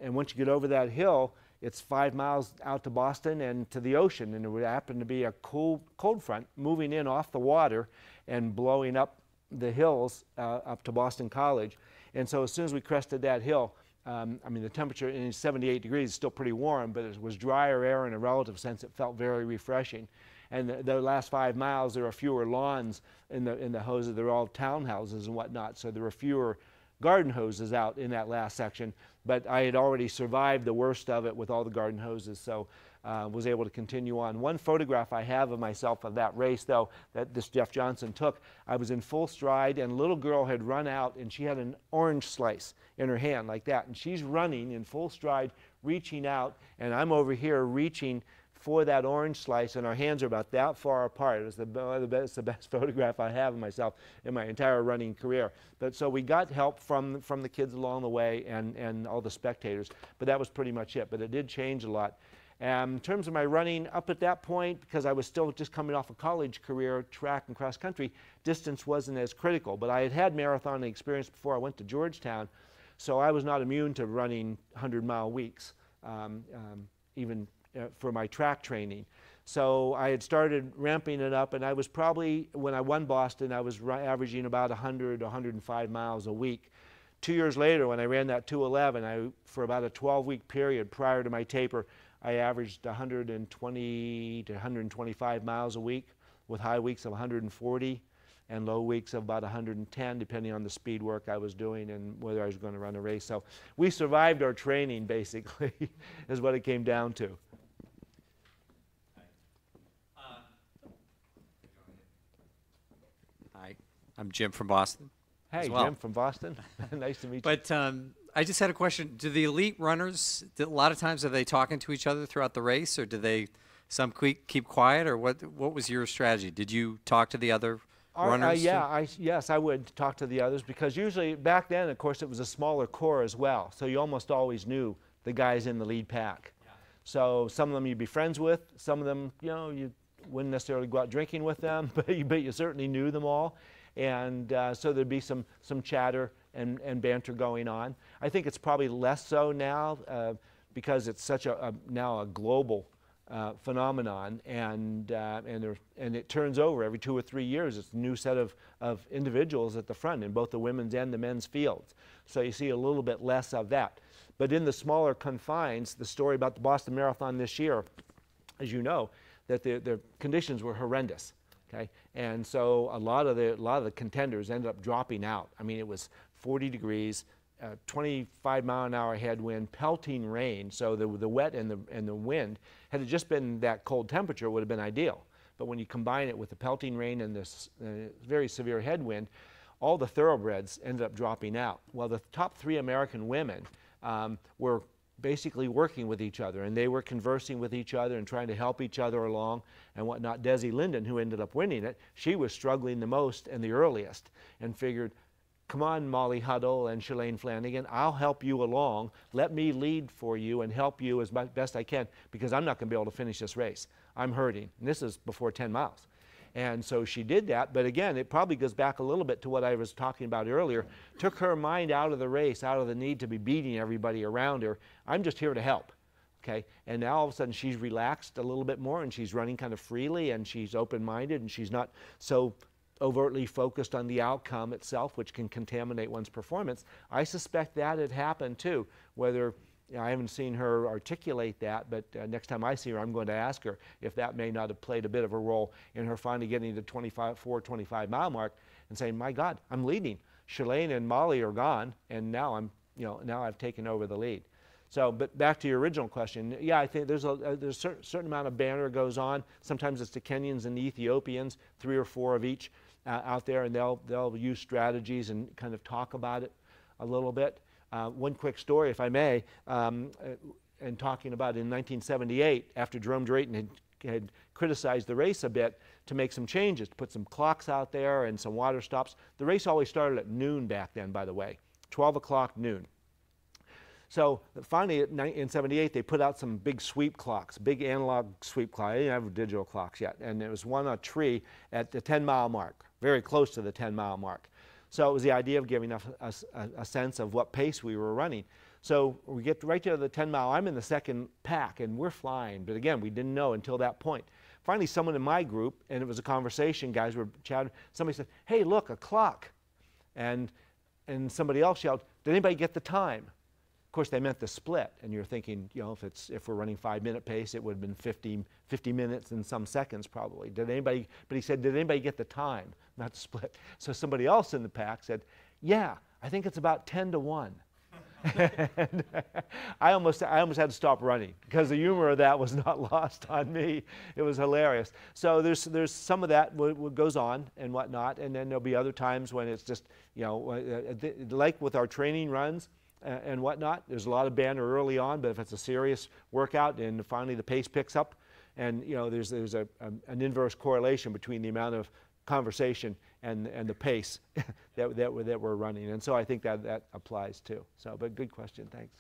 once you get over that hill, it's 5 miles out to Boston and to the ocean, and it would happen to be a cold front moving in off the water and blowing up the hills up to Boston College. And so as soon as we crested that hill, I mean, the temperature in 78 degrees is still pretty warm, but it was drier air in a relative sense. It felt very refreshing. And the last 5 miles, there were fewer lawns in the hoses. They're all townhouses and whatnot, so there were fewer garden hoses out in that last section, but I had already survived the worst of it with all the garden hoses, so was able to continue on. One photograph I have of myself of that race, though, that this Jeff Johnson took, I was in full stride, and a little girl had run out, and she had an orange slice in her hand like that, and she's running in full stride, reaching out, and I'm over here reaching for that orange slice, and our hands are about that far apart. It's the best photograph I have of myself in my entire running career. But so we got help from the kids along the way and all the spectators, but that was pretty much it. But it did change a lot. In terms of my running up at that point, because I was still just coming off a college career, track and cross country, distance wasn't as critical. But I had had marathon experience before I went to Georgetown, so I was not immune to running 100-mile weeks, even for my track training. So I had started ramping it up, and I was probably, when I won Boston, I was averaging about 100, 105 miles a week. 2 years later, when I ran that 211, for about a 12-week period prior to my taper, I averaged 120 to 125 miles a week, with high weeks of 140 and low weeks of about 110, depending on the speed work I was doing and whether I was going to run a race. So we survived our training, basically, is what it came down to. Hi, I'm Jim from Boston. Hey, well. Jim from Boston. Nice to meet you. But I just had a question. Do the elite runners, a lot of times, are they talking to each other throughout the race, or do they some keep quiet, or what was your strategy? Did you talk to the other runners? Yes, I would talk to the others, because usually back then, of course, it was a smaller corps as well. So you almost always knew the guys in the lead pack. Yeah. So some of them you'd be friends with. Some of them, you wouldn't necessarily go out drinking with them, but you certainly knew them all. And so there'd be some chatter and banter going on. I think it's probably less so now because it's such now a global phenomenon, and it turns over every 2 or 3 years. It's a new set of individuals at the front in both the women's and the men's fields. So you see a little bit less of that. But in the smaller confines, the story about the Boston Marathon this year, as you know, that the conditions were horrendous. Okay, and so a lot of the contenders ended up dropping out. I mean, it was 40 degrees, 25-mile-an-hour headwind, pelting rain. So the wet and the wind, had it just been that cold temperature, it would have been ideal. But when you combine it with the pelting rain and this very severe headwind, all the thoroughbreds ended up dropping out. Well, the top 3 American women were basically working with each other, and they were conversing with each other and trying to help each other along and whatnot. Desi Linden, who ended up winning it, she was struggling the most and the earliest, and figured, come on, Molly Huddle and Shalane Flanagan, I'll help you along. Let me lead for you and help you as best I can, because I'm not going to be able to finish this race. I'm hurting. And this is before 10 miles. And so she did that, but again, it probably goes back a little bit to what I was talking about earlier. Took her mind out of the race, out of the need to be beating everybody around her. I'm just here to help, okay? And now all of a sudden she's relaxed a little bit more, and she's running kind of freely, and she's open-minded, and she's not so overtly focused on the outcome itself, which can contaminate one's performance. I suspect that had happened too, whether I haven't seen her articulate that, but next time I see her, I'm going to ask her if that may not have played a bit of a role in her finally getting to the 25 mile and saying, my God, I'm leading. Shalane and Molly are gone, and now now I've taken over the lead. So, but back to your original question, yeah, I think there's a certain amount of banter goes on. Sometimes it's the Kenyans and the Ethiopians, 3 or 4 of each out there, and they'll use strategies and kind of talk about it a little bit. One quick story, if I may, and talking about in 1978, after Jerome Drayton had criticized the race a bit to make some changes, to put some clocks out there and some water stops. The race always started at noon back then, by the way, 12 o'clock noon. So finally, in '78, they put out some big sweep clocks, big analog sweep clock. They didn't have digital clocks yet, and there was one on a tree at the 10-mile mark, very close to the 10-mile mark. So it was the idea of giving us a sense of what pace we were running. So we get right to the 10-mile. I'm in the second pack, and we're flying. But again, we didn't know until that point. Finally, someone in my group, and it was a conversation, guys were chatting, somebody said, hey, look, a clock. And somebody else yelled, did anybody get the time? Of course, they meant the split, and you're thinking, if we're running 5-minute pace, it would have been 50 minutes and some seconds probably. But he said, did anybody get the time? Not the split. So somebody else in the pack said, yeah, I think it's about 10 to 1. And I almost had to stop running because the humor of that was not lost on me. It was hilarious. So there's some of that what goes on and whatnot, and then there'll be other times when it's just, like with our training runs, and whatnot. There's a lot of banter early on, but if it's a serious workout and finally the pace picks up, and there's an inverse correlation between the amount of conversation and the pace that we're running, and so I think that applies too. So, but good question, thanks.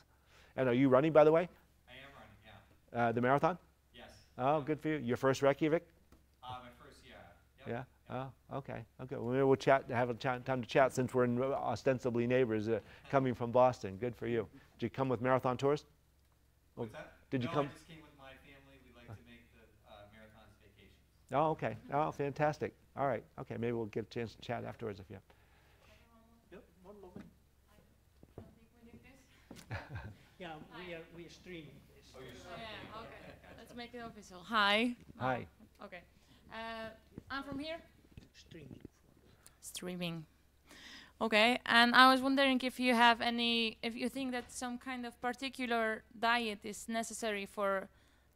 And are you running, by the way? I am running, yeah. The marathon? Yes. Oh, good for you. Your first Reykjavik? My first, yeah. Yep. Yeah. Oh, okay. Okay. Well, we'll chat. Have a time to chat since we're ostensibly neighbors, coming from Boston. Good for you. Did you come with Marathon Tours? What's that? Did you come? I just came with my family. We like to make the marathon Oh, okay. Oh, fantastic. All right. Okay, maybe we'll get a chance to chat afterwards if you have. Yep, one moment. Yeah, we are streaming this. Oh, yeah, okay. Let's make it official. Hi. Hi. Okay. I'm from here. Streaming. Streaming. Okay, and I was wondering if you have if you think that some kind of particular diet is necessary for,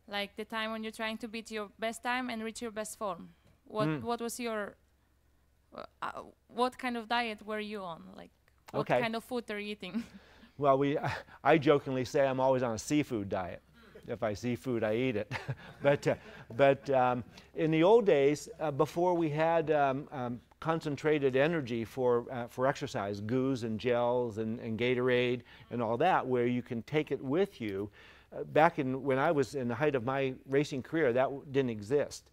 like, the time when you're trying to beat your best time and reach your best form. What was your, what kind of diet were you on? Like, what kind of food are you eating? Well, I jokingly say I'm always on a seafood diet. If I see food, I eat it. but in the old days, before we had concentrated energy for exercise, goos and gels and Gatorade and all that, where you can take it with you. Back when I was in the height of my racing career, that didn't exist.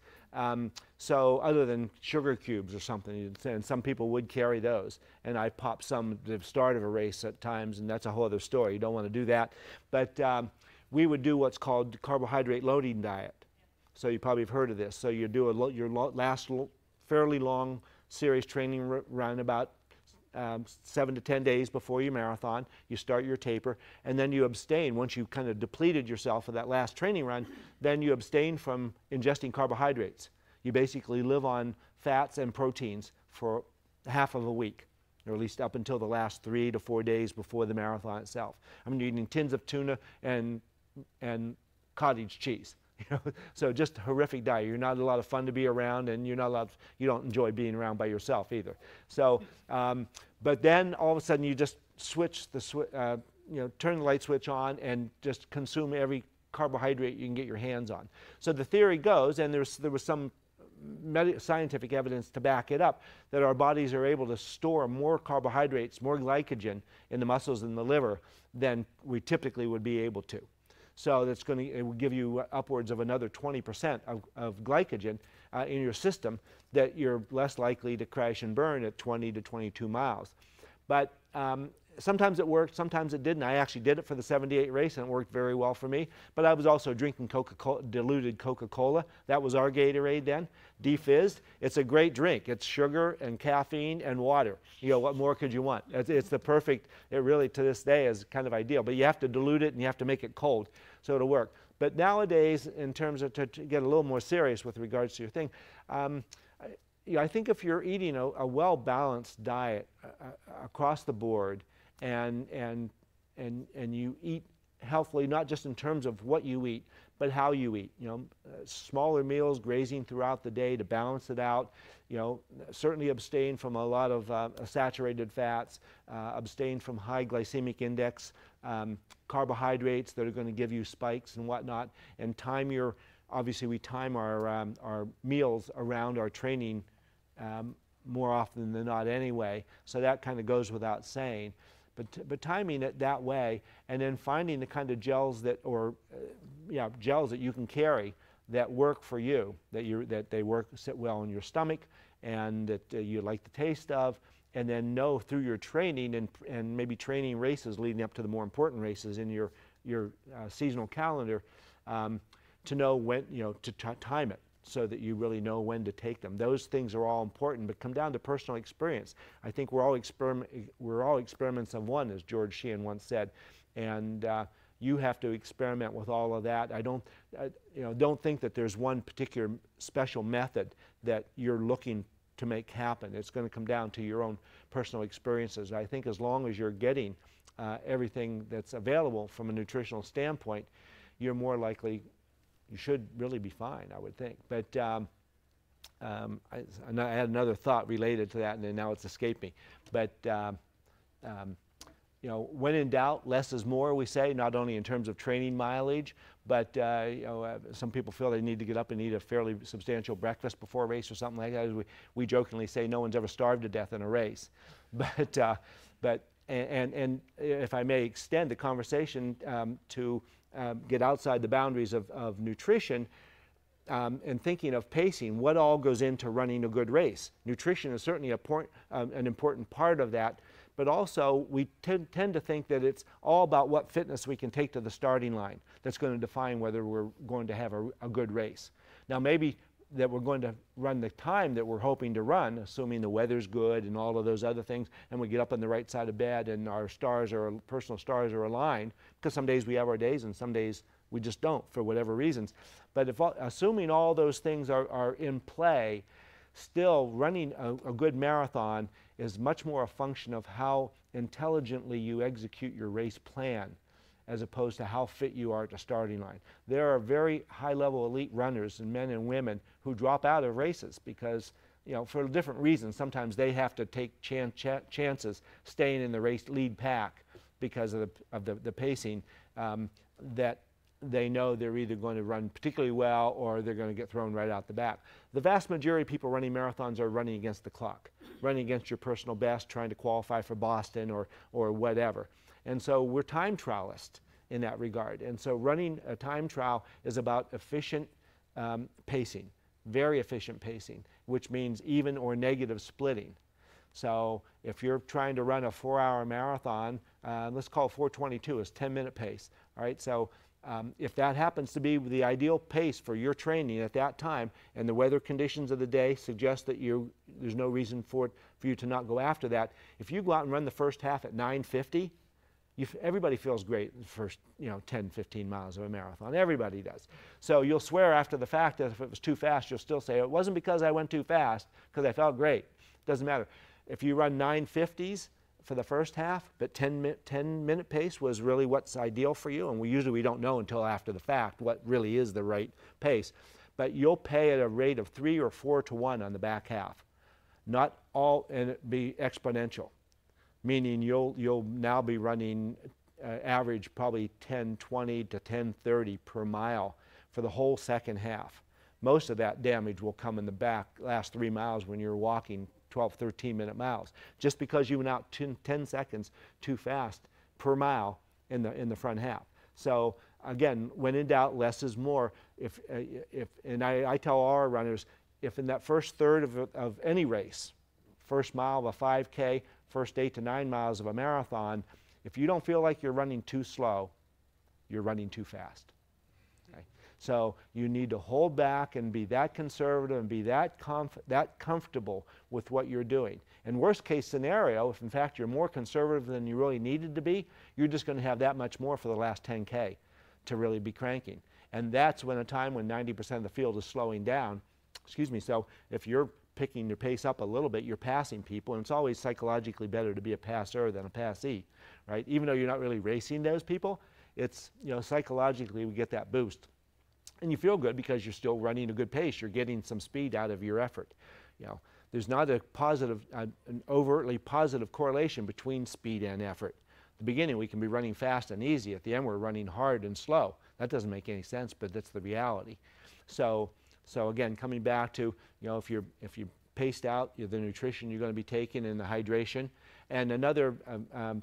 So other than sugar cubes or something, and some people would carry those, and I popped some at the start of a race at times, and that's a whole other story. You don't want to do that. But we would do what's called carbohydrate loading diet. So you probably have heard of this. So you do your last fairly long series training run, about 7 to 10 days before your marathon. You start your taper, and then you abstain. Once you've kind of depleted yourself of that last training run, then you abstain from ingesting carbohydrates. You basically live on fats and proteins for half of a week, or at least up until the last 3 to 4 days before the marathon itself. I mean, you're eating tins of tuna and cottage cheese. So just a horrific diet. You're not a lot of fun to be around, and you don't enjoy being around by yourself either. So, but then all of a sudden you just switch turn the light switch on and just consume every carbohydrate you can get your hands on. So the theory goes, and there was some scientific evidence to back it up, that our bodies are able to store more carbohydrates, more glycogen in the muscles and the liver than we typically would be able to. So it will give you upwards of another 20% of glycogen in your system, that you're less likely to crash and burn at 20 to 22 miles. But sometimes it worked, sometimes it didn't. I actually did it for the 78 race, and it worked very well for me. But I was also drinking diluted Coca-Cola. That was our Gatorade then, defizzed. It's a great drink. It's sugar and caffeine and water. What more could you want? It's the perfect, it really to this day is kind of ideal. But you have to dilute it and you have to make it cold so it'll work. But nowadays, in terms of to get a little more serious with regards to your thing, I think if you're eating a well-balanced diet across the board, and you eat healthily, not just in terms of what you eat, but how you eat. Smaller meals, grazing throughout the day to balance it out. Certainly abstain from a lot of saturated fats, abstain from high glycemic index, carbohydrates that are going to give you spikes and whatnot, and obviously we time our meals around our training more often than not anyway, so that kind of goes without saying. But timing it that way, and then finding the kind of gels that you can carry that work for you, that they sit well in your stomach, and that you like the taste of, and then know through your training and maybe training races leading up to the more important races in your seasonal calendar, to know when to time it, so that you really know when to take them. Those things are all important, but come down to personal experience. I think we're all experiments of one, as George Sheehan once said, and you have to experiment with all of that. Don't think that there's one particular special method that you're looking to make happen. It's going to come down to your own personal experiences. I think as long as you're getting everything that's available from a nutritional standpoint, you're more likely. You should really be fine, I would think. But I had another thought related to that, and then now it's escaped me. But when in doubt, less is more, we say, not only in terms of training mileage, but some people feel they need to get up and eat a fairly substantial breakfast before a race or something like that. As we jokingly say, no one's ever starved to death in a race. But if I may extend the conversation to get outside the boundaries of nutrition, and thinking of pacing, what all goes into running a good race. Nutrition is certainly an important part of that, but also we tend to think that it's all about what fitness we can take to the starting line that's going to define whether we're going to have a good race. Now maybe that we're going to run the time that we're hoping to run, assuming the weather's good and all of those other things, and we get up on the right side of bed and our personal stars are aligned, because some days we have our days and some days we just don't for whatever reasons. But assuming all those things are in play, still running a good marathon is much more a function of how intelligently you execute your race plan, as opposed to how fit you are at the starting line. There are very high-level elite runners, and men and women, who drop out of races because, for different reasons. Sometimes they have to take chances staying in the race lead pack because of the pacing, that they know they're either going to run particularly well or they're going to get thrown right out the back. The vast majority of people running marathons are running against the clock, running against your personal best, trying to qualify for Boston or whatever. And so we're time trialists in that regard. And so running a time trial is about efficient pacing, very efficient pacing, which means even or negative splitting. So if you're trying to run a 4-hour marathon, let's call 4:22 as 10-minute pace. All right, so if that happens to be the ideal pace for your training at that time, and the weather conditions of the day suggest that there's no reason for you to not go after that. If you go out and run the first half at 9:50, everybody feels great the first 10, 15 miles of a marathon. Everybody does. So you'll swear after the fact that if it was too fast, you'll still say, it wasn't because I went too fast, because I felt great. Doesn't matter. If you run 9:50s for the first half, but 10-minute pace was really what's ideal for you, and we don't know until after the fact what really is the right pace, but you'll pay at a rate of 3 or 4 to 1 on the back half. Not all, and it be exponential, meaning you'll now be running average probably 10:20 to 10:30 per mile for the whole second half. Most of that damage will come in the last 3 miles when you're walking 12, 13-minute miles, just because you went out 10 seconds too fast per mile in the front half. So again, when in doubt, less is more. And I tell all our runners, if in that first third of any race, first mile of a 5K, first 8 to 9 miles of a marathon, if you don't feel like you're running too slow, you're running too fast. Okay? So you need to hold back and be that conservative and be that comfortable with what you're doing. And worst case scenario, if in fact you're more conservative than you really needed to be, you're just going to have that much more for the last 10K to really be cranking. And that's when a time when 90% of the field is slowing down. Excuse me. So if you're picking your pace up a little bit, you're passing people, and it's always psychologically better to be a passer than a passee, right? Even though you're not really racing those people, it's, psychologically we get that boost. And you feel good because you're still running a good pace. You're getting some speed out of your effort. There's not a positive, an overtly positive correlation between speed and effort. At the beginning, we can be running fast and easy. At the end, we're running hard and slow. That doesn't make any sense, but that's the reality. So again, coming back to, if you paced out, the nutrition you're going to be taking and the hydration. And another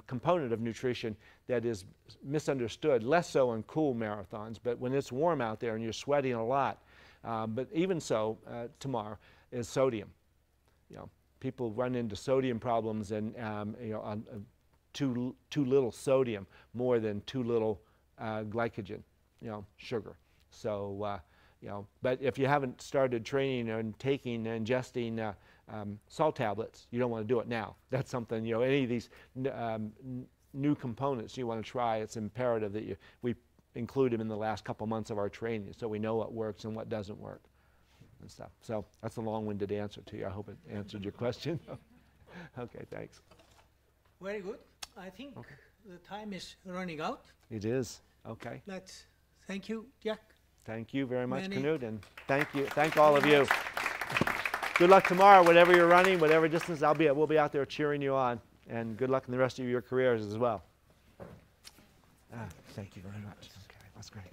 component of nutrition that is misunderstood, less so in cool marathons, but when it's warm out there and you're sweating a lot, but even so tomorrow, is sodium. People run into sodium problems and on too little sodium, more than too little glycogen, sugar. So but if you haven't started training and ingesting salt tablets, you don't want to do it now. That's something, any of these new components you want to try, it's imperative that we include them in the last couple months of our training so we know what works and what doesn't work and stuff. So that's a long-winded answer to you. I hope it answered your question. Okay, thanks. Very good. I think the time is running out. It is. Okay. Thank you, Jack. Thank you very much, Knut, and thank all of you. Good luck tomorrow, whatever you're running, whatever distance we'll be out there cheering you on, and good luck in the rest of your careers as well. Thank you very much. Okay, that's great.